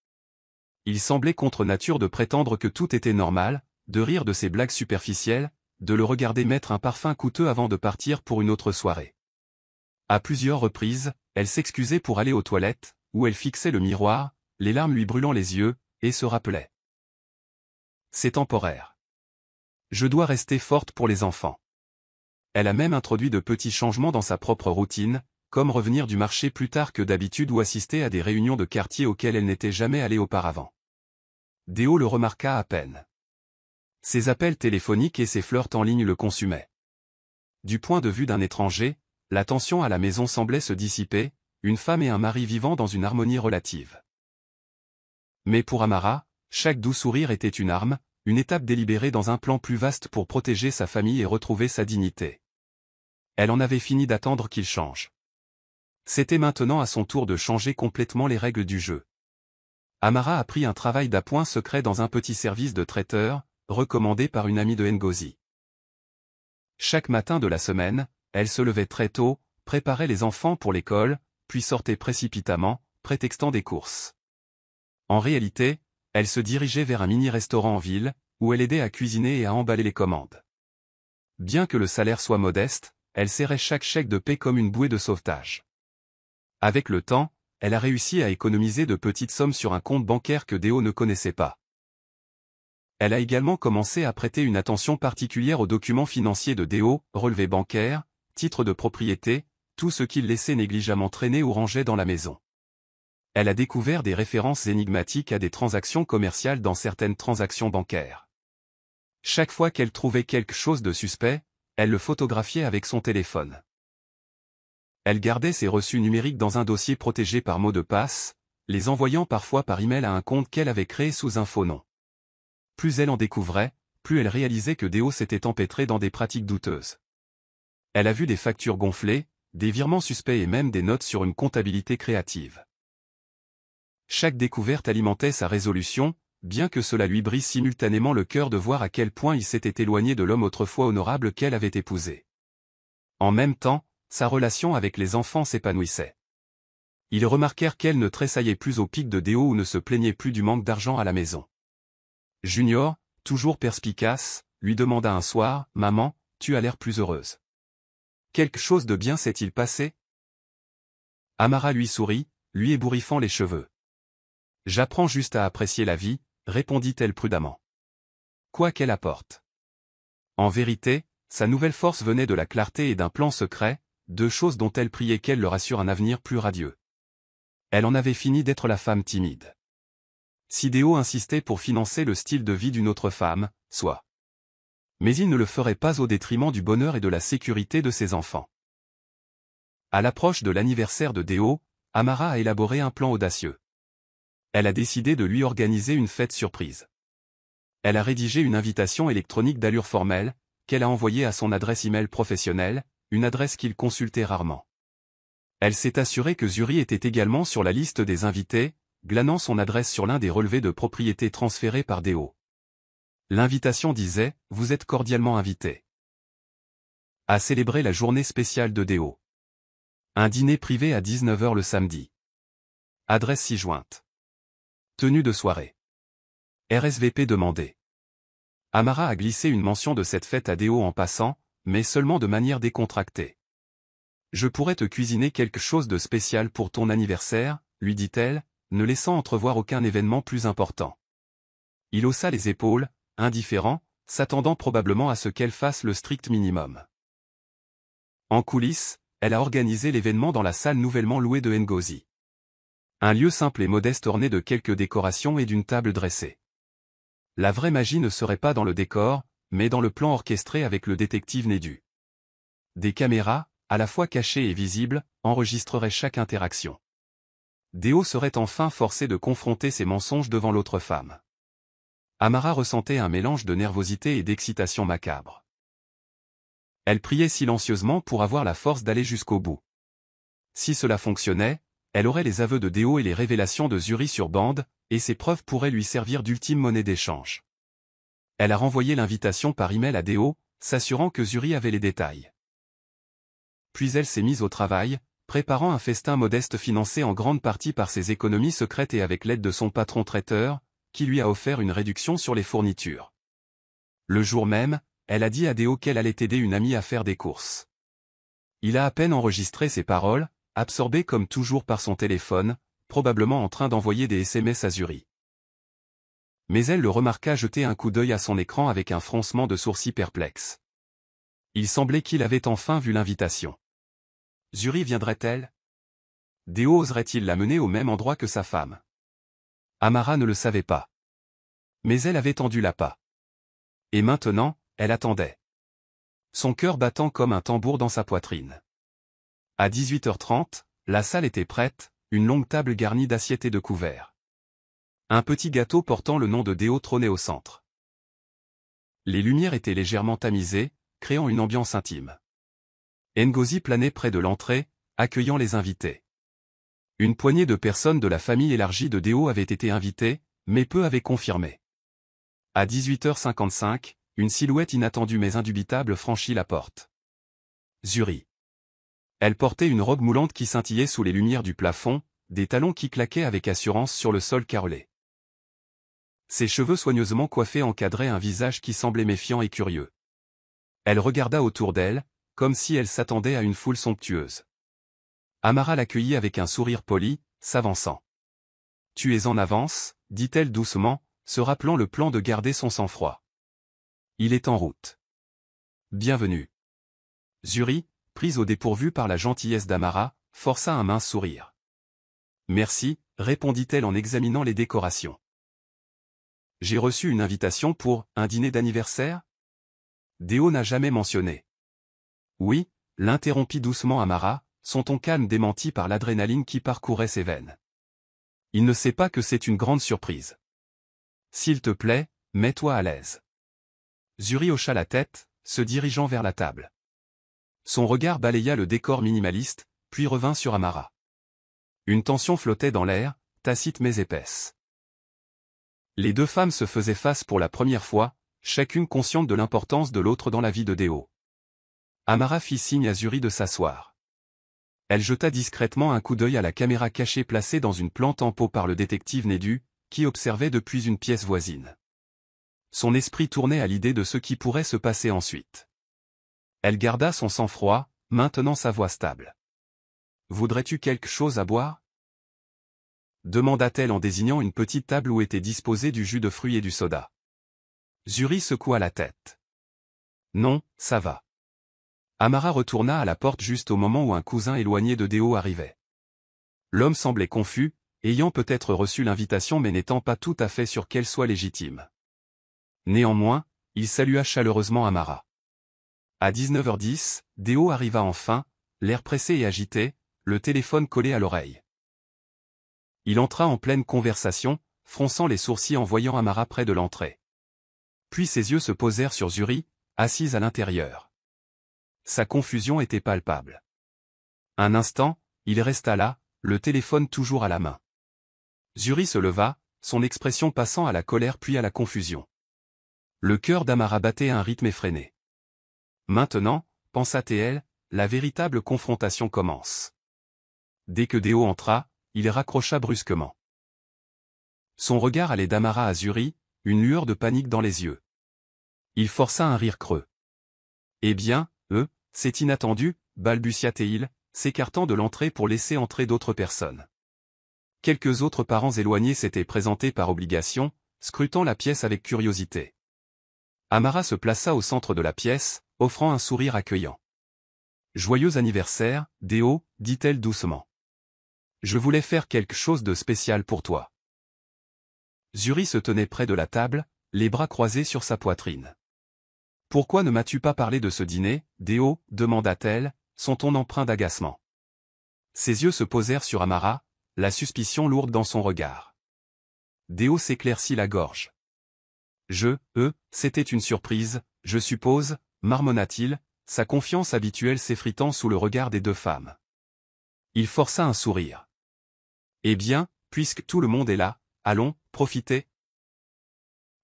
Il semblait contre nature de prétendre que tout était normal, de rire de ses blagues superficielles, de le regarder mettre un parfum coûteux avant de partir pour une autre soirée. À plusieurs reprises, elle s'excusait pour aller aux toilettes, où elle fixait le miroir, les larmes lui brûlant les yeux, et se rappelait. C'est temporaire. Je dois rester forte pour les enfants. Elle a même introduit de petits changements dans sa propre routine, comme revenir du marché plus tard que d'habitude ou assister à des réunions de quartier auxquelles elle n'était jamais allée auparavant. Déo le remarqua à peine. Ses appels téléphoniques et ses flirts en ligne le consumaient. Du point de vue d'un étranger, la tension à la maison semblait se dissiper, une femme et un mari vivant dans une harmonie relative. Mais pour Amara, chaque doux sourire était une arme, une étape délibérée dans un plan plus vaste pour protéger sa famille et retrouver sa dignité. Elle en avait fini d'attendre qu'il change. C'était maintenant à son tour de changer complètement les règles du jeu. Amara a pris un travail d'appoint secret dans un petit service de traiteur, recommandé par une amie de Ngozi. Chaque matin de la semaine, elle se levait très tôt, préparait les enfants pour l'école, puis sortait précipitamment, prétextant des courses. En réalité, elle se dirigeait vers un mini-restaurant en ville, où elle aidait à cuisiner et à emballer les commandes. Bien que le salaire soit modeste, elle serrait chaque chèque de paie comme une bouée de sauvetage. Avec le temps, elle a réussi à économiser de petites sommes sur un compte bancaire que Déo ne connaissait pas. Elle a également commencé à prêter une attention particulière aux documents financiers de Déo, relevés bancaires, titres de propriété, tout ce qu'il laissait négligemment traîner ou rangeait dans la maison. Elle a découvert des références énigmatiques à des transactions commerciales dans certaines transactions bancaires. Chaque fois qu'elle trouvait quelque chose de suspect, elle le photographiait avec son téléphone. Elle gardait ses reçus numériques dans un dossier protégé par mot de passe, les envoyant parfois par email à un compte qu'elle avait créé sous un faux nom. Plus elle en découvrait, plus elle réalisait que Déo s'était empêtré dans des pratiques douteuses. Elle a vu des factures gonflées, des virements suspects et même des notes sur une comptabilité créative. Chaque découverte alimentait sa résolution, bien que cela lui brise simultanément le cœur de voir à quel point il s'était éloigné de l'homme autrefois honorable qu'elle avait épousé. En même temps, sa relation avec les enfants s'épanouissait. Ils remarquèrent qu'elle ne tressaillait plus au pic de Déo ou ne se plaignait plus du manque d'argent à la maison. Junior, toujours perspicace, lui demanda un soir, « Maman, tu as l'air plus heureuse. Quelque chose de bien s'est-il passé ?» Amara lui sourit, lui ébouriffant les cheveux. « J'apprends juste à apprécier la vie, » répondit-elle prudemment. Quoi qu'elle apporte. En vérité, sa nouvelle force venait de la clarté et d'un plan secret, deux choses dont elle priait qu'elle leur assure un avenir plus radieux. Elle en avait fini d'être la femme timide. Si Déo insistait pour financer le style de vie d'une autre femme, soit. Mais il ne le ferait pas au détriment du bonheur et de la sécurité de ses enfants. À l'approche de l'anniversaire de Déo, Amara a élaboré un plan audacieux. Elle a décidé de lui organiser une fête surprise. Elle a rédigé une invitation électronique d'allure formelle, qu'elle a envoyée à son adresse email professionnelle, une adresse qu'il consultait rarement. Elle s'est assurée que Zuri était également sur la liste des invités, glanant son adresse sur l'un des relevés de propriété transférés par Déo. L'invitation disait « Vous êtes cordialement invité à célébrer la journée spéciale de Déo. Un dîner privé à 19h le samedi. Adresse ci-jointe. Tenue de soirée. RSVP demandé. » Amara a glissé une mention de cette fête à Déo en passant, mais seulement de manière décontractée. « Je pourrais te cuisiner quelque chose de spécial pour ton anniversaire, » lui dit-elle, ne laissant entrevoir aucun événement plus important. Il haussa les épaules, indifférent, s'attendant probablement à ce qu'elle fasse le strict minimum. En coulisses, elle a organisé l'événement dans la salle nouvellement louée de Ngozi. Un lieu simple et modeste orné de quelques décorations et d'une table dressée. La vraie magie ne serait pas dans le décor, mais dans le plan orchestré avec le détective Nedu. Des caméras, à la fois cachées et visibles, enregistreraient chaque interaction. Déo serait enfin forcé de confronter ses mensonges devant l'autre femme. Amara ressentait un mélange de nervosité et d'excitation macabre. Elle priait silencieusement pour avoir la force d'aller jusqu'au bout. Si cela fonctionnait, elle aurait les aveux de Déo et les révélations de Zuri sur bande, et ces preuves pourraient lui servir d'ultime monnaie d'échange. Elle a renvoyé l'invitation par email à Déo, s'assurant que Zuri avait les détails. Puis elle s'est mise au travail, préparant un festin modeste financé en grande partie par ses économies secrètes et avec l'aide de son patron traiteur, qui lui a offert une réduction sur les fournitures. Le jour même, elle a dit à Déo qu'elle allait aider une amie à faire des courses. Il a à peine enregistré ses paroles, absorbé comme toujours par son téléphone, probablement en train d'envoyer des SMS à Zuri. Mais elle le remarqua jeter un coup d'œil à son écran avec un froncement de sourcils perplexe. Il semblait qu'il avait enfin vu l'invitation. Zuri viendrait-elle? Déo oserait-il la mener au même endroit que sa femme? Amara ne le savait pas. Mais elle avait tendu l'appât. Et maintenant, elle attendait. Son cœur battant comme un tambour dans sa poitrine. À 18h30, la salle était prête, une longue table garnie d'assiettes et de couverts. Un petit gâteau portant le nom de Déo trônait au centre. Les lumières étaient légèrement tamisées, créant une ambiance intime. Ngozi planait près de l'entrée, accueillant les invités. Une poignée de personnes de la famille élargie de Déo avaient été invitées, mais peu avaient confirmé. À 18h55, une silhouette inattendue mais indubitable franchit la porte. Zuri. Elle portait une robe moulante qui scintillait sous les lumières du plafond, des talons qui claquaient avec assurance sur le sol carrelé. Ses cheveux soigneusement coiffés encadraient un visage qui semblait méfiant et curieux. Elle regarda autour d'elle, comme si elle s'attendait à une foule somptueuse. Amara l'accueillit avec un sourire poli, s'avançant. « Tu es en avance », dit-elle doucement, se rappelant le plan de garder son sang-froid. « Il est en route. »« Bienvenue. » Zuri, prise au dépourvu par la gentillesse d'Amara, força un mince sourire. « Merci », répondit-elle en examinant les décorations. « J'ai reçu une invitation pour un dîner d'anniversaire ?» Déo n'a jamais mentionné. « Oui », l'interrompit doucement Amara, son ton calme démenti par l'adrénaline qui parcourait ses veines. « Il ne sait pas que c'est une grande surprise. S'il te plaît, mets-toi à l'aise. » Zuri hocha la tête, se dirigeant vers la table. Son regard balaya le décor minimaliste, puis revint sur Amara. Une tension flottait dans l'air, tacite mais épaisse. Les deux femmes se faisaient face pour la première fois, chacune consciente de l'importance de l'autre dans la vie de Déo. Amara fit signe à Zuri de s'asseoir. Elle jeta discrètement un coup d'œil à la caméra cachée placée dans une plante en pot par le détective Nedu, qui observait depuis une pièce voisine. Son esprit tournait à l'idée de ce qui pourrait se passer ensuite. Elle garda son sang-froid, maintenant sa voix stable. « Voudrais-tu quelque chose à boire ?» demanda-t-elle en désignant une petite table où était disposé du jus de fruits et du soda. Zuri secoua la tête. « Non, ça va. » Amara retourna à la porte juste au moment où un cousin éloigné de Déo arrivait. L'homme semblait confus, ayant peut-être reçu l'invitation mais n'étant pas tout à fait sûr qu'elle soit légitime. Néanmoins, il salua chaleureusement Amara. À 19h10, Déo arriva enfin, l'air pressé et agité, le téléphone collé à l'oreille. Il entra en pleine conversation, fronçant les sourcils en voyant Amara près de l'entrée. Puis ses yeux se posèrent sur Zuri, assise à l'intérieur. Sa confusion était palpable. Un instant, il resta là, le téléphone toujours à la main. Zuri se leva, son expression passant à la colère puis à la confusion. Le cœur d'Amara battait à un rythme effréné. Maintenant, pensa-t-elle, la véritable confrontation commence. Dès que Déo entra, il raccrocha brusquement. Son regard allait d'Amara à Zuri, une lueur de panique dans les yeux. Il força un rire creux. « Eh bien, c'est inattendu, balbutia-t-il, s'écartant de l'entrée pour laisser entrer d'autres personnes. Quelques autres parents éloignés s'étaient présentés par obligation, scrutant la pièce avec curiosité. Amara se plaça au centre de la pièce, offrant un sourire accueillant. « Joyeux anniversaire, Déo, dit-elle doucement. Je voulais faire quelque chose de spécial pour toi. » Zuri se tenait près de la table, les bras croisés sur sa poitrine. « Pourquoi ne m'as-tu pas parlé de ce dîner, Déo ?» demanda-t-elle, son ton empreint d'agacement. Ses yeux se posèrent sur Amara, la suspicion lourde dans son regard. Déo s'éclaircit la gorge. « C'était une surprise, je suppose » marmonna-t-il, sa confiance habituelle s'effritant sous le regard des deux femmes. Il força un sourire. « Eh bien, puisque tout le monde est là, allons, profitez. »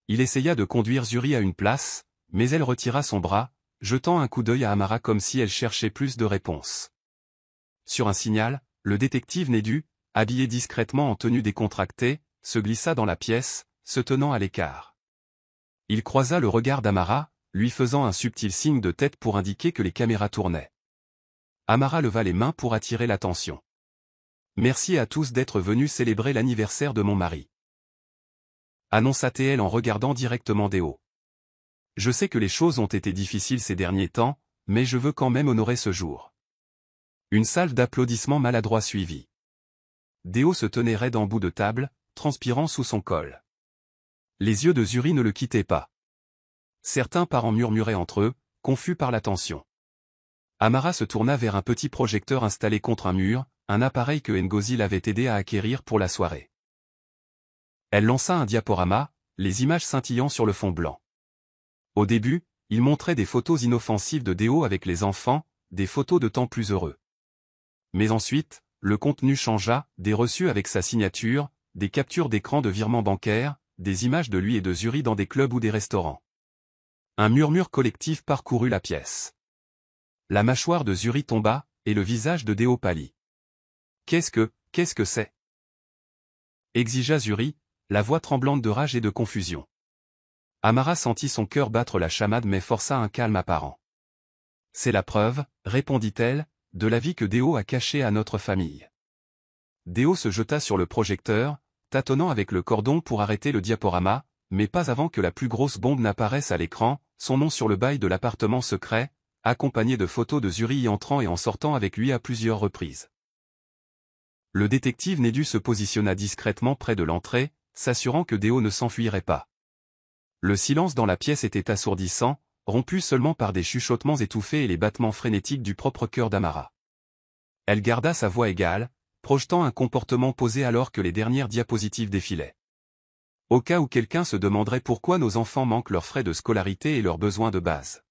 Il essaya de conduire Zuri à une place, mais elle retira son bras, jetant un coup d'œil à Amara comme si elle cherchait plus de réponses. Sur un signal, le détective Nedu, habillé discrètement en tenue décontractée, se glissa dans la pièce, se tenant à l'écart. Il croisa le regard d'Amara, lui faisant un subtil signe de tête pour indiquer que les caméras tournaient. Amara leva les mains pour attirer l'attention. Merci à tous d'être venus célébrer l'anniversaire de mon mari, annonça-t-elle en regardant directement Déo. Je sais que les choses ont été difficiles ces derniers temps, mais je veux quand même honorer ce jour. Une salve d'applaudissements maladroits suivit. Déo se tenait raide en bout de table, transpirant sous son col. Les yeux de Zuri ne le quittaient pas. Certains parents murmuraient entre eux, confus par la tension. Amara se tourna vers un petit projecteur installé contre un mur, un appareil que Ngozi l'avait aidé à acquérir pour la soirée. Elle lança un diaporama, les images scintillant sur le fond blanc. Au début, il montrait des photos inoffensives de Déo avec les enfants, des photos de temps plus heureux. Mais ensuite, le contenu changea, des reçus avec sa signature, des captures d'écran de virements bancaires, des images de lui et de Zuri dans des clubs ou des restaurants. Un murmure collectif parcourut la pièce. La mâchoire de Zuri tomba, et le visage de Déo pâlit. Qu'est-ce que c'est? Exigea Zuri, la voix tremblante de rage et de confusion. Amara sentit son cœur battre la chamade mais força un calme apparent. C'est la preuve, répondit-elle, de la vie que Déo a cachée à notre famille. Déo se jeta sur le projecteur, tâtonnant avec le cordon pour arrêter le diaporama, mais pas avant que la plus grosse bombe n'apparaisse à l'écran, son nom sur le bail de l'appartement secret, accompagné de photos de Zuri y entrant et en sortant avec lui à plusieurs reprises. Le détective Nedu se positionna discrètement près de l'entrée, s'assurant que Déo ne s'enfuirait pas. Le silence dans la pièce était assourdissant, rompu seulement par des chuchotements étouffés et les battements frénétiques du propre cœur d'Amara. Elle garda sa voix égale, projetant un comportement posé alors que les dernières diapositives défilaient. Au cas où quelqu'un se demanderait pourquoi nos enfants manquent leurs frais de scolarité et leurs besoins de base.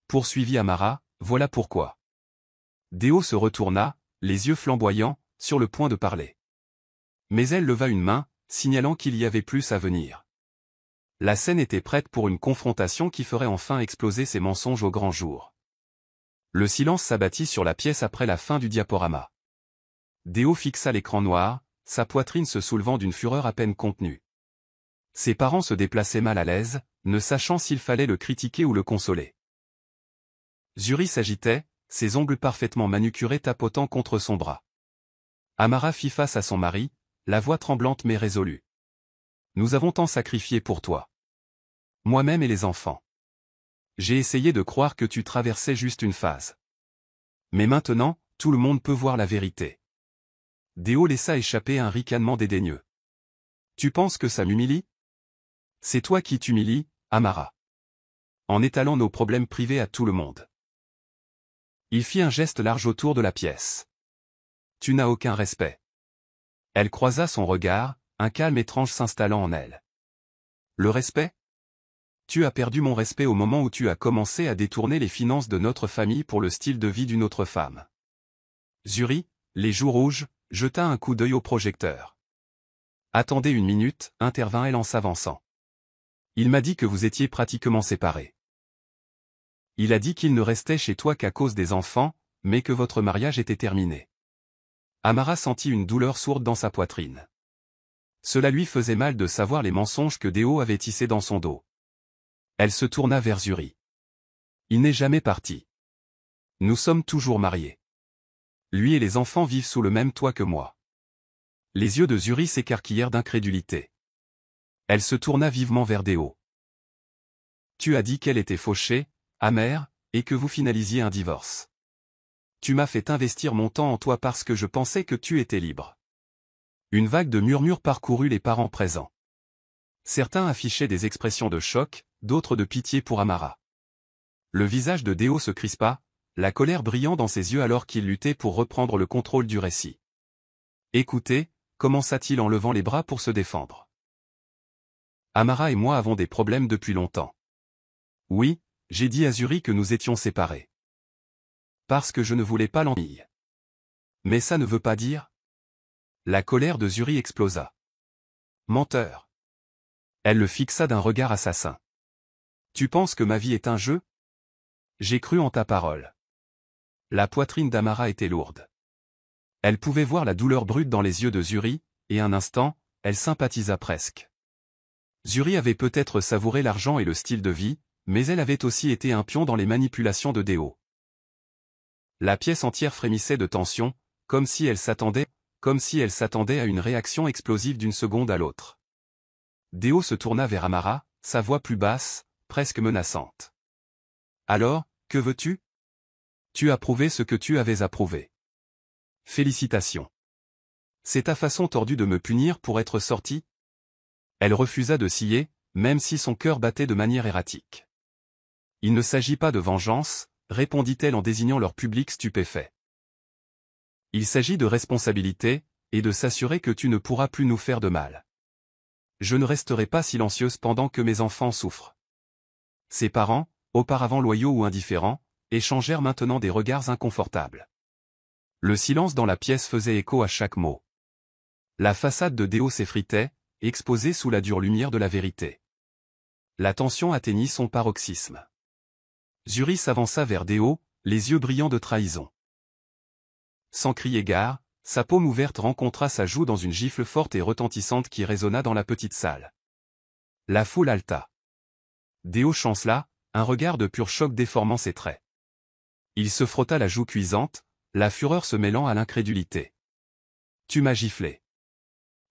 Poursuivit Amara, voilà pourquoi. Déo se retourna, les yeux flamboyants, sur le point de parler. Mais elle leva une main, signalant qu'il y avait plus à venir. La scène était prête pour une confrontation qui ferait enfin exploser ses mensonges au grand jour. Le silence s'abattit sur la pièce après la fin du diaporama. Déo fixa l'écran noir, sa poitrine se soulevant d'une fureur à peine contenue. Ses parents se déplaçaient mal à l'aise, ne sachant s'il fallait le critiquer ou le consoler. Zuri s'agitait, ses ongles parfaitement manucurés tapotant contre son bras. Amara fit face à son mari, la voix tremblante mais résolue. Nous avons tant sacrifié pour toi. Moi-même et les enfants. J'ai essayé de croire que tu traversais juste une phase. Mais maintenant, tout le monde peut voir la vérité. Déo laissa échapper un ricanement dédaigneux. Tu penses que ça m'humilie? C'est toi qui t'humilies, Amara. En étalant nos problèmes privés à tout le monde. Il fit un geste large autour de la pièce. Tu n'as aucun respect. Elle croisa son regard, un calme étrange s'installant en elle. Le respect? Tu as perdu mon respect au moment où tu as commencé à détourner les finances de notre famille pour le style de vie d'une autre femme. Zuri, les joues rouges, jeta un coup d'œil au projecteur. Attendez une minute, intervint-elle en s'avançant. Il m'a dit que vous étiez pratiquement séparés. Il a dit qu'il ne restait chez toi qu'à cause des enfants, mais que votre mariage était terminé. Amara sentit une douleur sourde dans sa poitrine. Cela lui faisait mal de savoir les mensonges que Déo avait tissés dans son dos. Elle se tourna vers Zuri. Il n'est jamais parti. Nous sommes toujours mariés. Lui et les enfants vivent sous le même toit que moi. Les yeux de Zuri s'écarquillèrent d'incrédulité. Elle se tourna vivement vers Déo. Tu as dit qu'elle était fauchée, amère, et que vous finalisiez un divorce. Tu m'as fait investir mon temps en toi parce que je pensais que tu étais libre. Une vague de murmures parcourut les parents présents. Certains affichaient des expressions de choc, d'autres de pitié pour Amara. Le visage de Déo se crispa, la colère brillant dans ses yeux alors qu'il luttait pour reprendre le contrôle du récit. Écoutez, commença-t-il en levant les bras pour se défendre. Amara et moi avons des problèmes depuis longtemps. Oui, j'ai dit à Zuri que nous étions séparés. Parce que je ne voulais pas l'ennui. Mais ça ne veut pas dire. La colère de Zuri explosa. Menteur. Elle le fixa d'un regard assassin. Tu penses que ma vie est un jeu? J'ai cru en ta parole. La poitrine d'Amara était lourde. Elle pouvait voir la douleur brute dans les yeux de Zuri, et un instant, elle sympathisa presque. Zuri avait peut-être savouré l'argent et le style de vie, mais elle avait aussi été un pion dans les manipulations de Deo. La pièce entière frémissait de tension, comme si elle s'attendait à une réaction explosive d'une seconde à l'autre. Deo se tourna vers Amara, sa voix plus basse, presque menaçante. « Alors, que veux-tu ? Tu as prouvé ce que tu avais à prouver. Félicitations. C'est ta façon tordue de me punir pour être sortie ? » Elle refusa de scier, même si son cœur battait de manière erratique. « Il ne s'agit pas de vengeance, » répondit-elle en désignant leur public stupéfait. « Il s'agit de responsabilité, et de s'assurer que tu ne pourras plus nous faire de mal. Je ne resterai pas silencieuse pendant que mes enfants souffrent. » Ses parents, auparavant loyaux ou indifférents, échangèrent maintenant des regards inconfortables. Le silence dans la pièce faisait écho à chaque mot. La façade de Deo s'effritait, exposée sous la dure lumière de la vérité. La tension atteignit son paroxysme. Zuri s'avança vers Deo, les yeux brillants de trahison. Sans crier gare, sa paume ouverte rencontra sa joue dans une gifle forte et retentissante qui résonna dans la petite salle. La foule haleta. Deo chancela, un regard de pur choc déformant ses traits. Il se frotta la joue cuisante, la fureur se mêlant à l'incrédulité. « Tu m'as giflé. »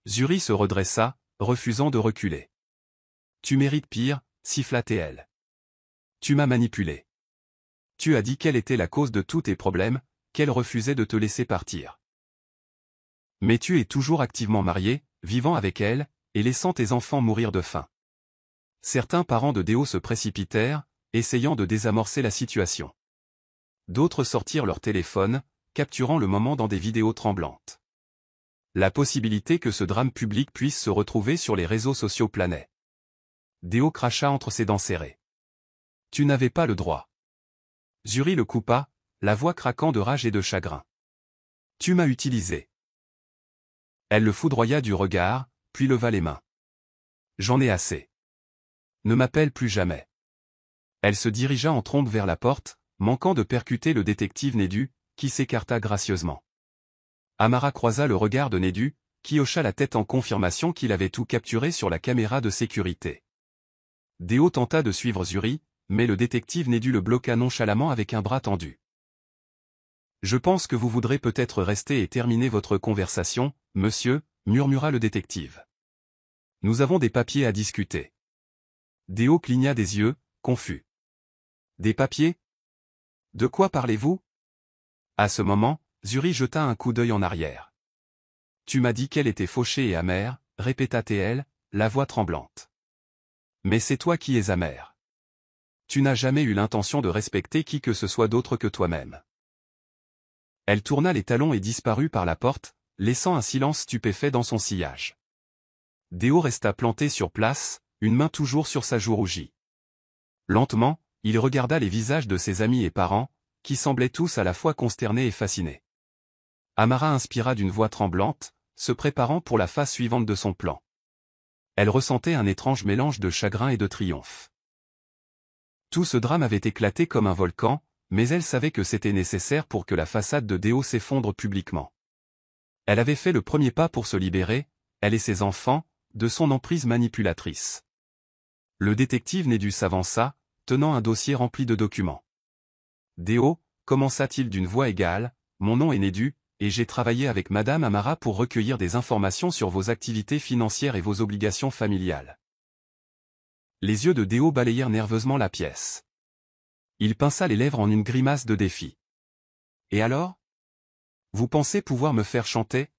Zuri se redressa, refusant de reculer. « Tu mérites pire, » siffla-t-elle. « Tu m'as manipulé. Tu as dit quelle était la cause de tous tes problèmes, qu'elle refusait de te laisser partir. Mais tu es toujours activement marié, vivant avec elle, et laissant tes enfants mourir de faim. » Certains parents de Deo se précipitèrent, essayant de désamorcer la situation. D'autres sortirent leur téléphone, capturant le moment dans des vidéos tremblantes. La possibilité que ce drame public puisse se retrouver sur les réseaux sociaux planait. Deo cracha entre ses dents serrées. « Tu n'avais pas le droit. » Zuri le coupa, la voix craquant de rage et de chagrin. « Tu m'as utilisé. » Elle le foudroya du regard, puis leva les mains. « J'en ai assez. Ne m'appelle plus jamais. » Elle se dirigea en trombe vers la porte, manquant de percuter le détective Nedu, qui s'écarta gracieusement. Amara croisa le regard de Nedu, qui hocha la tête en confirmation qu'il avait tout capturé sur la caméra de sécurité. Deo tenta de suivre Zuri, mais le détective Nedu le bloqua nonchalamment avec un bras tendu. « Je pense que vous voudrez peut-être rester et terminer votre conversation, monsieur, » murmura le détective. « Nous avons des papiers à discuter. » Deo cligna des yeux, confus. « Des papiers ? De quoi parlez-vous ? » À ce moment, Zuri jeta un coup d'œil en arrière. « Tu m'as dit qu'elle était fauchée et amère, » répéta-t-elle, la voix tremblante. « Mais c'est toi qui es amère. Tu n'as jamais eu l'intention de respecter qui que ce soit d'autre que toi-même. » Elle tourna les talons et disparut par la porte, laissant un silence stupéfait dans son sillage. Deo resta planté sur place, une main toujours sur sa joue rougie. Lentement, il regarda les visages de ses amis et parents, qui semblaient tous à la fois consternés et fascinés. Amara inspira d'une voix tremblante, se préparant pour la phase suivante de son plan. Elle ressentait un étrange mélange de chagrin et de triomphe. Tout ce drame avait éclaté comme un volcan, mais elle savait que c'était nécessaire pour que la façade de Deo s'effondre publiquement. Elle avait fait le premier pas pour se libérer, elle et ses enfants, de son emprise manipulatrice. Le détective Nedu s'avança, tenant un dossier rempli de documents. « Deo, » commença-t-il d'une voix égale, « mon nom est Nedu, et j'ai travaillé avec Madame Amara pour recueillir des informations sur vos activités financières et vos obligations familiales. » Les yeux de Deo balayèrent nerveusement la pièce. Il pinça les lèvres en une grimace de défi. « Et alors ? Vous pensez pouvoir me faire chanter ?»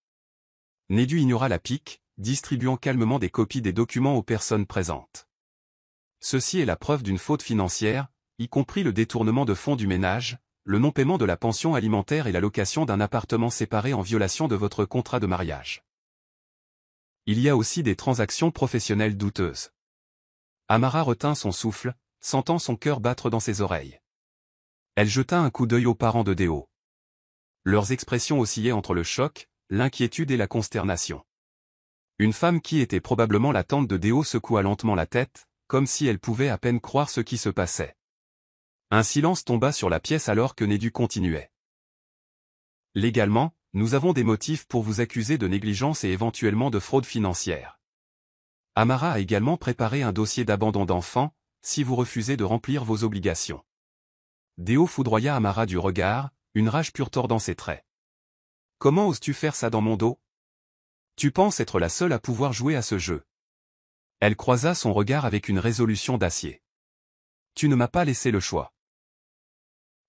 Nedu ignora la pique, distribuant calmement des copies des documents aux personnes présentes. « Ceci est la preuve d'une faute financière, y compris le détournement de fonds du ménage, le non-paiement de la pension alimentaire et la location d'un appartement séparé en violation de votre contrat de mariage. Il y a aussi des transactions professionnelles douteuses. » Amara retint son souffle, sentant son cœur battre dans ses oreilles. Elle jeta un coup d'œil aux parents de Deo. Leurs expressions oscillaient entre le choc, l'inquiétude et la consternation. Une femme qui était probablement la tante de Deo secoua lentement la tête, comme si elle pouvait à peine croire ce qui se passait. Un silence tomba sur la pièce alors que Nedu continuait. « Légalement, nous avons des motifs pour vous accuser de négligence et éventuellement de fraude financière. Amara a également préparé un dossier d'abandon d'enfant, si vous refusez de remplir vos obligations. Déo foudroya Amara du regard, une rage pure tordant ses traits. Comment oses-tu faire ça dans mon dos? Tu penses être la seule à pouvoir jouer à ce jeu. Elle croisa son regard avec une résolution d'acier. Tu ne m'as pas laissé le choix.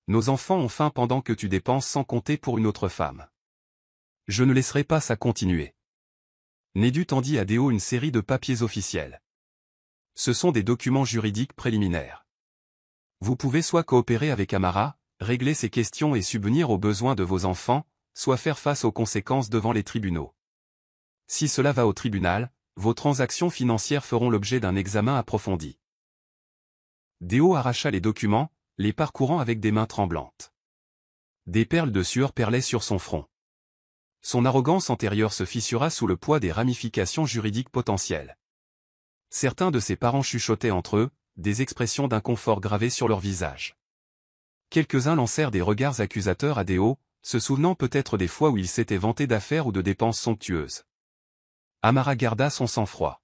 Nos enfants ont faim pendant que tu dépenses sans compter pour une autre femme. Je ne laisserai pas ça continuer. Nedu tendit à Déo une série de papiers officiels. Ce sont des documents juridiques préliminaires. Vous pouvez soit coopérer avec Amara, régler ces questions et subvenir aux besoins de vos enfants, soit faire face aux conséquences devant les tribunaux. Si cela va au tribunal, vos transactions financières feront l'objet d'un examen approfondi. Déo arracha les documents, les parcourant avec des mains tremblantes. Des perles de sueur perlaient sur son front. Son arrogance antérieure se fissura sous le poids des ramifications juridiques potentielles. Certains de ses parents chuchotaient entre eux, des expressions d'inconfort gravées sur leur visage. Quelques-uns lancèrent des regards accusateurs à Déo, se souvenant peut-être des fois où il s'était vanté d'affaires ou de dépenses somptueuses. Amara garda son sang-froid.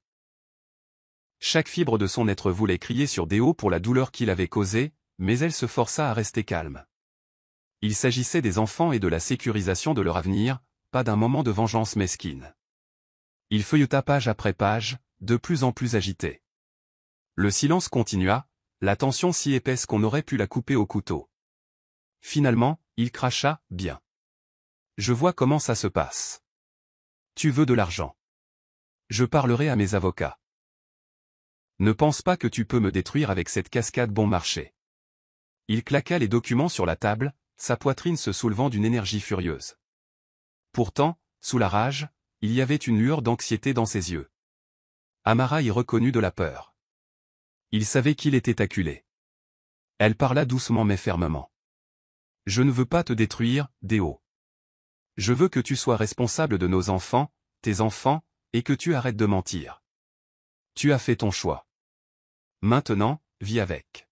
Chaque fibre de son être voulait crier sur Déo pour la douleur qu'il avait causée, mais elle se força à rester calme. Il s'agissait des enfants et de la sécurisation de leur avenir, pas d'un moment de vengeance mesquine. Il feuilleta page après page, de plus en plus agité. Le silence continua, la tension si épaisse qu'on aurait pu la couper au couteau. Finalement, il cracha, « Bien. Je vois comment ça se passe. Tu veux de l'argent. Je parlerai à mes avocats. Ne pense pas que tu peux me détruire avec cette cascade bon marché. » Il claqua les documents sur la table, sa poitrine se soulevant d'une énergie furieuse. Pourtant, sous la rage, il y avait une lueur d'anxiété dans ses yeux. Amara y reconnut de la peur. Il savait qu'il était acculé. Elle parla doucement mais fermement. « Je ne veux pas te détruire, Déo. Je veux que tu sois responsable de nos enfants, tes enfants, et que tu arrêtes de mentir. Tu as fait ton choix. Maintenant, vis avec. »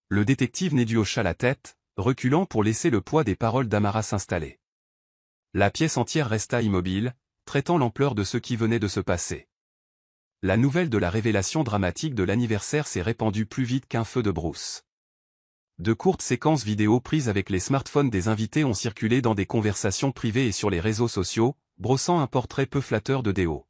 Le détective Nedu hocha la tête, reculant pour laisser le poids des paroles d'Amara s'installer. La pièce entière resta immobile, traitant l'ampleur de ce qui venait de se passer. La nouvelle de la révélation dramatique de l'anniversaire s'est répandue plus vite qu'un feu de brousse. De courtes séquences vidéo prises avec les smartphones des invités ont circulé dans des conversations privées et sur les réseaux sociaux, brossant un portrait peu flatteur de Déo.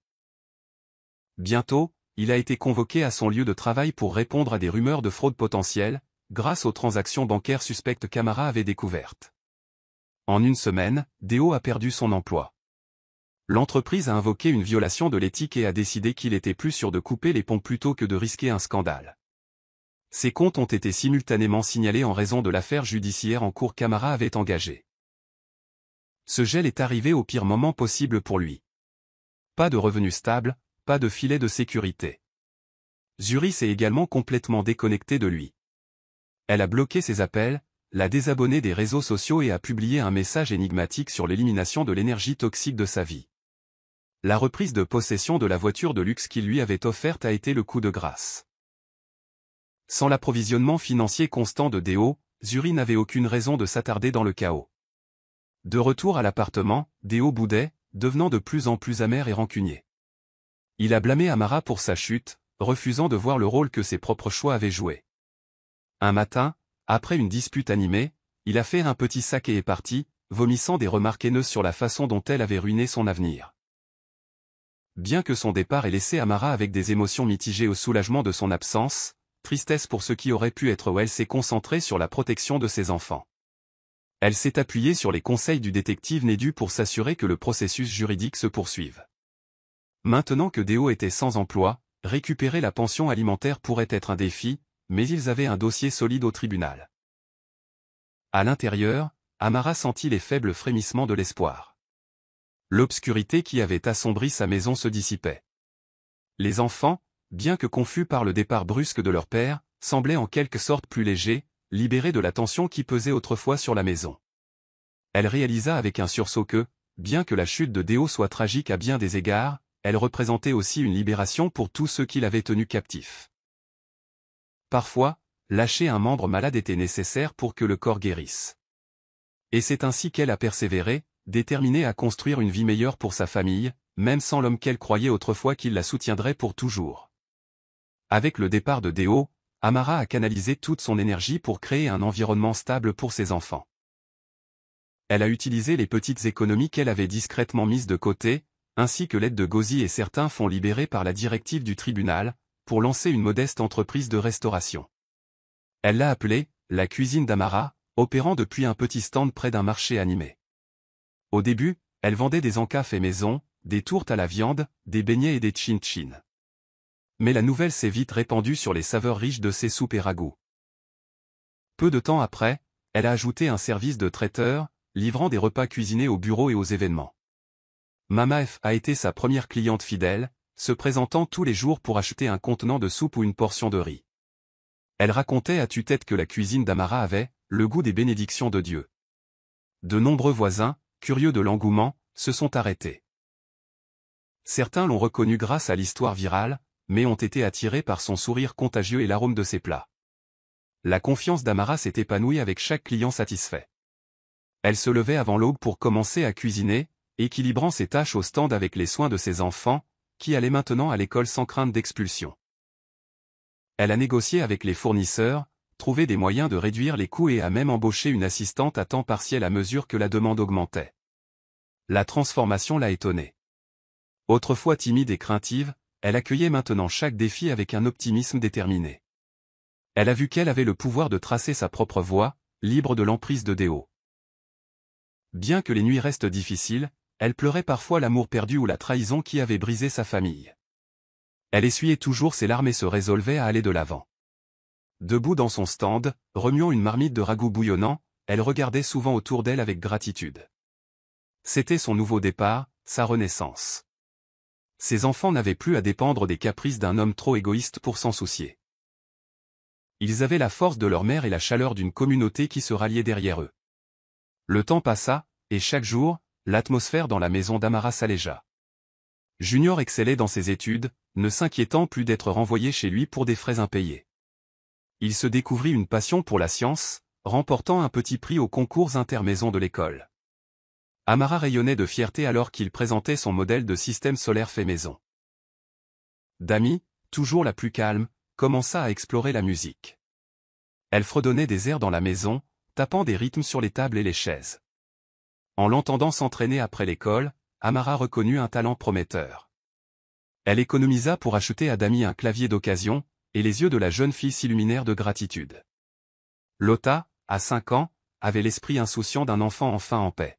Bientôt, il a été convoqué à son lieu de travail pour répondre à des rumeurs de fraude potentielle, grâce aux transactions bancaires suspectes qu'Amara avait découvertes. En une semaine, Déo a perdu son emploi. L'entreprise a invoqué une violation de l'éthique et a décidé qu'il était plus sûr de couper les ponts plutôt que de risquer un scandale. Ses comptes ont été simultanément signalés en raison de l'affaire judiciaire en cours qu'Amara avait engagée. Ce gel est arrivé au pire moment possible pour lui. Pas de revenus stables, pas de filet de sécurité. Zuri s'est également complètement déconnectée de lui. Elle a bloqué ses appels, l'a désabonné des réseaux sociaux et a publié un message énigmatique sur l'élimination de l'énergie toxique de sa vie. La reprise de possession de la voiture de luxe qu'il lui avait offerte a été le coup de grâce. Sans l'approvisionnement financier constant de Déo, Zuri n'avait aucune raison de s'attarder dans le chaos. De retour à l'appartement, Déo boudait, devenant de plus en plus amer et rancunier. Il a blâmé Amara pour sa chute, refusant de voir le rôle que ses propres choix avaient joué. Un matin, après une dispute animée, il a fait un petit sac et est parti, vomissant des remarques haineuses sur la façon dont elle avait ruiné son avenir. Bien que son départ ait laissé Amara avec des émotions mitigées au soulagement de son absence, tristesse pour ce qui aurait pu être où elle s'est concentrée sur la protection de ses enfants. Elle s'est appuyée sur les conseils du détective Nedu pour s'assurer que le processus juridique se poursuive. Maintenant que Déo était sans emploi, récupérer la pension alimentaire pourrait être un défi, mais ils avaient un dossier solide au tribunal. À l'intérieur, Amara sentit les faibles frémissements de l'espoir. L'obscurité qui avait assombri sa maison se dissipait. Les enfants, bien que confus par le départ brusque de leur père, semblaient en quelque sorte plus légers, libérés de la tension qui pesait autrefois sur la maison. Elle réalisa avec un sursaut que, bien que la chute de Déo soit tragique à bien des égards, elle représentait aussi une libération pour tous ceux qui l'avaient tenu captif. Parfois, lâcher un membre malade était nécessaire pour que le corps guérisse. Et c'est ainsi qu'elle a persévéré, déterminée à construire une vie meilleure pour sa famille, même sans l'homme qu'elle croyait autrefois qu'il la soutiendrait pour toujours. Avec le départ de Deo, Amara a canalisé toute son énergie pour créer un environnement stable pour ses enfants. Elle a utilisé les petites économies qu'elle avait discrètement mises de côté, ainsi que l'aide de Gauzy et certains fonds libérés par la directive du tribunal, pour lancer une modeste entreprise de restauration. Elle l'a appelée « la cuisine d'Amara », opérant depuis un petit stand près d'un marché animé. Au début, elle vendait des encas faits maison, des tourtes à la viande, des beignets et des chin-chin. Mais la nouvelle s'est vite répandue sur les saveurs riches de ses soupes et ragoûts. Peu de temps après, elle a ajouté un service de traiteur, livrant des repas cuisinés au bureau et aux événements. Mama F a été sa première cliente fidèle, se présentant tous les jours pour acheter un contenant de soupe ou une portion de riz. Elle racontait à tue-tête que la cuisine d'Amara avait le goût des bénédictions de Dieu. De nombreux voisins, curieux de l'engouement, se sont arrêtés. Certains l'ont reconnue grâce à l'histoire virale, mais ont été attirés par son sourire contagieux et l'arôme de ses plats. La confiance d'Amara s'est épanouie avec chaque client satisfait. Elle se levait avant l'aube pour commencer à cuisiner, équilibrant ses tâches au stand avec les soins de ses enfants, qui allaient maintenant à l'école sans crainte d'expulsion. Elle a négocié avec les fournisseurs, trouvé des moyens de réduire les coûts et a même embauché une assistante à temps partiel à mesure que la demande augmentait. La transformation l'a étonnée. Autrefois timide et craintive, elle accueillait maintenant chaque défi avec un optimisme déterminé. Elle a vu qu'elle avait le pouvoir de tracer sa propre voie, libre de l'emprise de Deo. Bien que les nuits restent difficiles, elle pleurait parfois l'amour perdu ou la trahison qui avait brisé sa famille. Elle essuyait toujours ses larmes et se résolvait à aller de l'avant. Debout dans son stand, remuant une marmite de ragoût bouillonnant, elle regardait souvent autour d'elle avec gratitude. C'était son nouveau départ, sa renaissance. Ses enfants n'avaient plus à dépendre des caprices d'un homme trop égoïste pour s'en soucier. Ils avaient la force de leur mère et la chaleur d'une communauté qui se ralliait derrière eux. Le temps passa, et chaque jour, l'atmosphère dans la maison d'Amara s'allégea. Junior excellait dans ses études, ne s'inquiétant plus d'être renvoyé chez lui pour des frais impayés. Il se découvrit une passion pour la science, remportant un petit prix aux concours intermaisons de l'école. Amara rayonnait de fierté alors qu'il présentait son modèle de système solaire fait maison. Dami, toujours la plus calme, commença à explorer la musique. Elle fredonnait des airs dans la maison, tapant des rythmes sur les tables et les chaises. En l'entendant s'entraîner après l'école, Amara reconnut un talent prometteur. Elle économisa pour acheter à Dami un clavier d'occasion, et les yeux de la jeune fille s'illuminèrent de gratitude. Lotta, à 5 ans, avait l'esprit insouciant d'un enfant enfin en paix.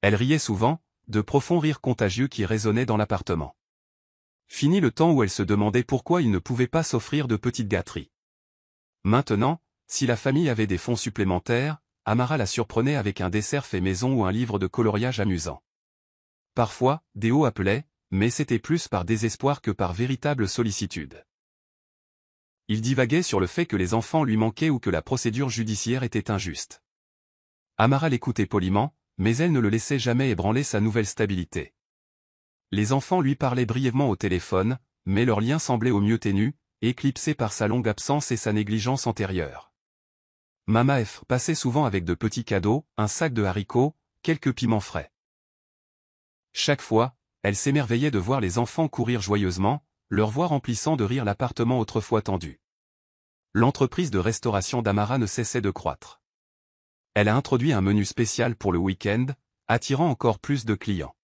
Elle riait souvent, de profonds rires contagieux qui résonnaient dans l'appartement. Fini le temps où elle se demandait pourquoi il ne pouvait pas s'offrir de petites gâteries. Maintenant, si la famille avait des fonds supplémentaires, Amara la surprenait avec un dessert fait maison ou un livre de coloriage amusant. Parfois, Deo appelait, mais c'était plus par désespoir que par véritable sollicitude. Il divaguait sur le fait que les enfants lui manquaient ou que la procédure judiciaire était injuste. Amara l'écoutait poliment, mais elle ne le laissait jamais ébranler sa nouvelle stabilité. Les enfants lui parlaient brièvement au téléphone, mais leur lien semblait au mieux ténu, éclipsé par sa longue absence et sa négligence antérieure. Mama F passait souvent avec de petits cadeaux, un sac de haricots, quelques piments frais. Chaque fois, elle s'émerveillait de voir les enfants courir joyeusement, leur voix remplissant de rire l'appartement autrefois tendu. L'entreprise de restauration d'Amara ne cessait de croître. Elle a introduit un menu spécial pour le week-end, attirant encore plus de clients.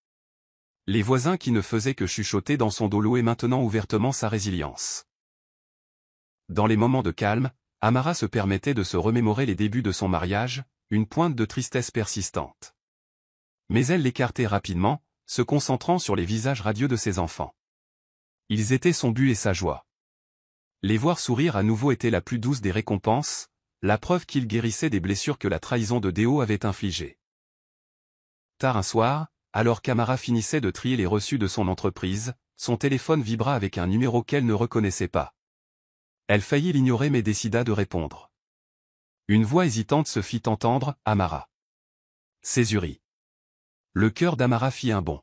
Les voisins qui ne faisaient que chuchoter dans son dos louaient maintenant ouvertement sa résilience. Dans les moments de calme, Amara se permettait de se remémorer les débuts de son mariage, une pointe de tristesse persistante. Mais elle l'écartait rapidement, se concentrant sur les visages radieux de ses enfants. Ils étaient son but et sa joie. Les voir sourire à nouveau était la plus douce des récompenses, la preuve qu'ils guérissaient des blessures que la trahison de Deo avait infligées. Tard un soir, alors qu'Amara finissait de trier les reçus de son entreprise, son téléphone vibra avec un numéro qu'elle ne reconnaissait pas. Elle faillit l'ignorer mais décida de répondre. Une voix hésitante se fit entendre, « Amara. » C'est Zuri. Le cœur d'Amara fit un bond.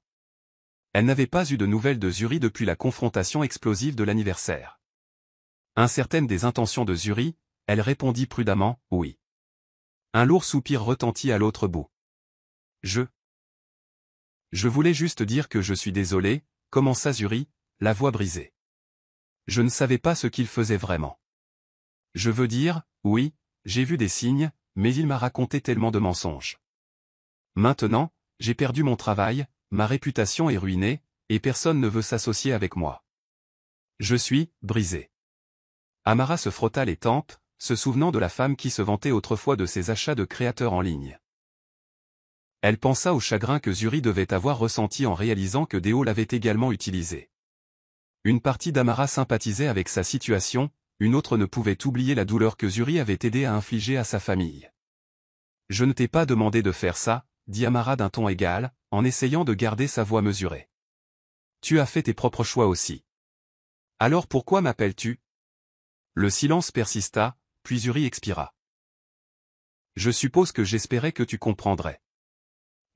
Elle n'avait pas eu de nouvelles de Zuri depuis la confrontation explosive de l'anniversaire. Incertaine des intentions de Zuri, elle répondit prudemment, « Oui. » Un lourd soupir retentit à l'autre bout. « Je. » Je voulais juste dire que je suis désolé, commença Zuri, la voix brisée. Je ne savais pas ce qu'il faisait vraiment. Je veux dire, oui, j'ai vu des signes, mais il m'a raconté tellement de mensonges. Maintenant, j'ai perdu mon travail, ma réputation est ruinée, et personne ne veut s'associer avec moi. Je suis brisé. Amara se frotta les tempes, se souvenant de la femme qui se vantait autrefois de ses achats de créateurs en ligne. Elle pensa au chagrin que Zuri devait avoir ressenti en réalisant que Déo l'avait également utilisé. Une partie d'Amara sympathisait avec sa situation, une autre ne pouvait oublier la douleur que Zuri avait aidé à infliger à sa famille. « Je ne t'ai pas demandé de faire ça », dit Amara d'un ton égal, en essayant de garder sa voix mesurée. « Tu as fait tes propres choix aussi. Alors pourquoi m'appelles-tu » Le silence persista, puis Zuri expira. « Je suppose que j'espérais que tu comprendrais.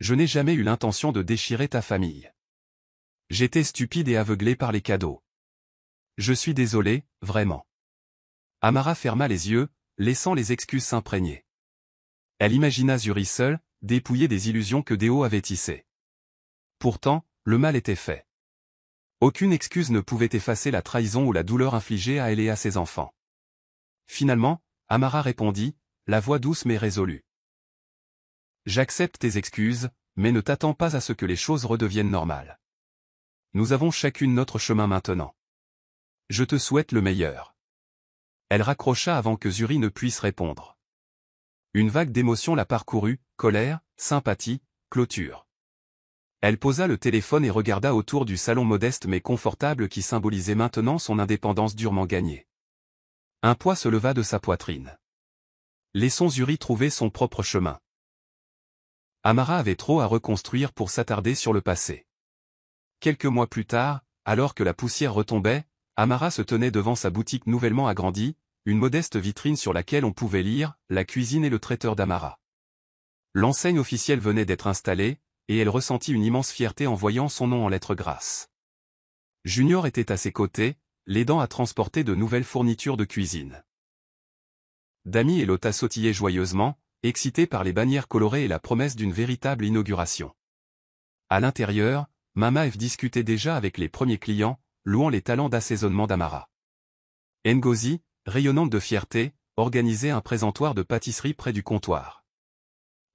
Je n'ai jamais eu l'intention de déchirer ta famille. J'étais stupide et aveuglé par les cadeaux. Je suis désolé, vraiment. » Amara ferma les yeux, laissant les excuses s'imprégner. Elle imagina Zuri seul, dépouillé des illusions que Déo avait tissées. Pourtant, le mal était fait. Aucune excuse ne pouvait effacer la trahison ou la douleur infligée à elle et à ses enfants. Finalement, Amara répondit, la voix douce mais résolue. « J'accepte tes excuses, mais ne t'attends pas à ce que les choses redeviennent normales. Nous avons chacune notre chemin maintenant. Je te souhaite le meilleur. » Elle raccrocha avant que Zuri ne puisse répondre. Une vague d'émotion la parcourut, colère, sympathie, clôture. Elle posa le téléphone et regarda autour du salon modeste mais confortable qui symbolisait maintenant son indépendance durement gagnée. Un poids se leva de sa poitrine. Laissons Zuri trouver son propre chemin. Amara avait trop à reconstruire pour s'attarder sur le passé. Quelques mois plus tard, alors que la poussière retombait, Amara se tenait devant sa boutique nouvellement agrandie, une modeste vitrine sur laquelle on pouvait lire « La cuisine et le traiteur d'Amara ». L'enseigne officielle venait d'être installée, et elle ressentit une immense fierté en voyant son nom en lettres grasses. Junior était à ses côtés, l'aidant à transporter de nouvelles fournitures de cuisine. Dami et Lotta sautillaient joyeusement, excités par les bannières colorées et la promesse d'une véritable inauguration. À l'intérieur, Mama F discutait déjà avec les premiers clients, louant les talents d'assaisonnement d'Amara. Ngozi, rayonnante de fierté, organisait un présentoir de pâtisserie près du comptoir.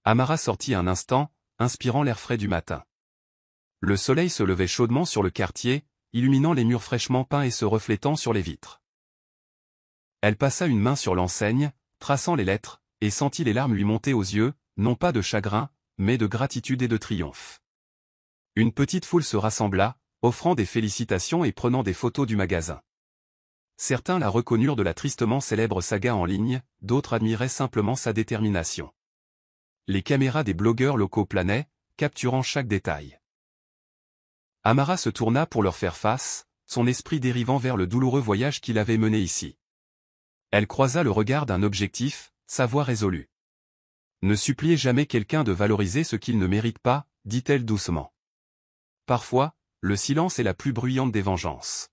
Amara sortit un instant, inspirant l'air frais du matin. Le soleil se levait chaudement sur le quartier, illuminant les murs fraîchement peints et se reflétant sur les vitres. Elle passa une main sur l'enseigne, traçant les lettres, et sentit les larmes lui monter aux yeux, non pas de chagrin, mais de gratitude et de triomphe. Une petite foule se rassembla, offrant des félicitations et prenant des photos du magasin. Certains la reconnurent de la tristement célèbre saga en ligne, d'autres admiraient simplement sa détermination. Les caméras des blogueurs locaux planaient, capturant chaque détail. Amara se tourna pour leur faire face, son esprit dérivant vers le douloureux voyage qui l'avait mené ici. Elle croisa le regard d'un objectif, sa voix résolue. « Ne suppliez jamais quelqu'un de valoriser ce qu'il ne mérite pas, dit-elle doucement. Parfois, le silence est la plus bruyante des vengeances. »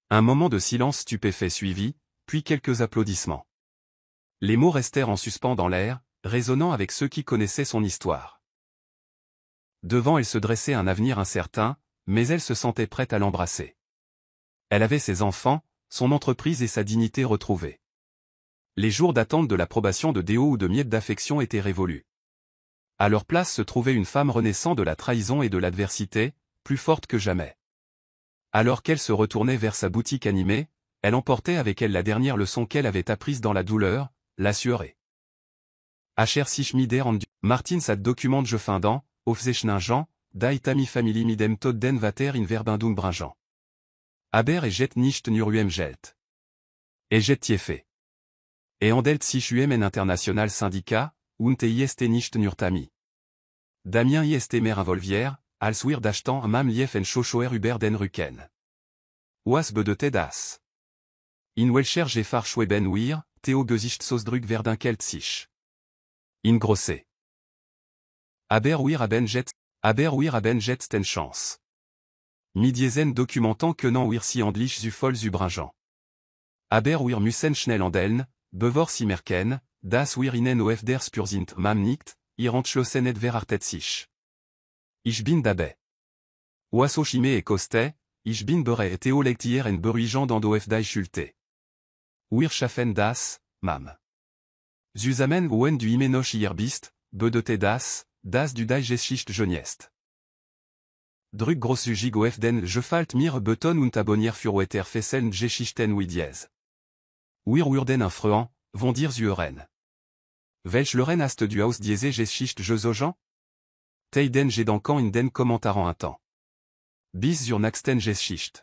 Un moment de silence stupéfait suivit, puis quelques applaudissements. Les mots restèrent en suspens dans l'air, résonnant avec ceux qui connaissaient son histoire. Devant elle se dressait un avenir incertain, mais elle se sentait prête à l'embrasser. Elle avait ses enfants, son entreprise et sa dignité retrouvée. Les jours d'attente de l'approbation de Déo ou de miettes d'affection étaient révolus. À leur place se trouvait une femme renaissant de la trahison et de l'adversité, plus forte que jamais. Alors qu'elle se retournait vers sa boutique animée, elle emportait avec elle la dernière leçon qu'elle avait apprise dans la douleur, la sureté. Acher sich mider and Martin sat document je findan, aufzeichningen, die tami family midem tot den vater in verbindung bringen. Aber jet nicht nur geld. Jet tiefe. Andelt sich en international syndicat, und ist nicht nur tami. Damien ist mer involvière, als wir dachtan mam lief en schochoer über den Rücken. Was bedeutet das? In welcher Gefahr schweben wir, Theo Gesicht Sosdrück verdinkelt sich. In grosse. Aber wir haben jetzt en Chance. Midiesen documentant que non wir sie endlich zu voll zu bringen. Aber wir müssen schnell handeln, bevor sie merken, dass wir ihnen auf der Spur sind mam nicht, ihr entschlossen et verartet sich. Ich bin dabei. Oiseau chimé et costet, ich bin bereit et theolektier en beruigeant dans die schulte. Wir schaffen das, mam. Zusammen wenn du immer noch hier bist, bedeutet das du die Geschichte geniest. Drück großzügig auf den Gefällt mir Button und abonnier für weiter fesseln Geschichten wie dies. Wir würden infreuen, vont dir zuren. Welch Loren hast du aus diese Geschichte gesogen? Teiden j'ai dans quand in den Kommentaren un temps. Bis zur nächsten Geschichte.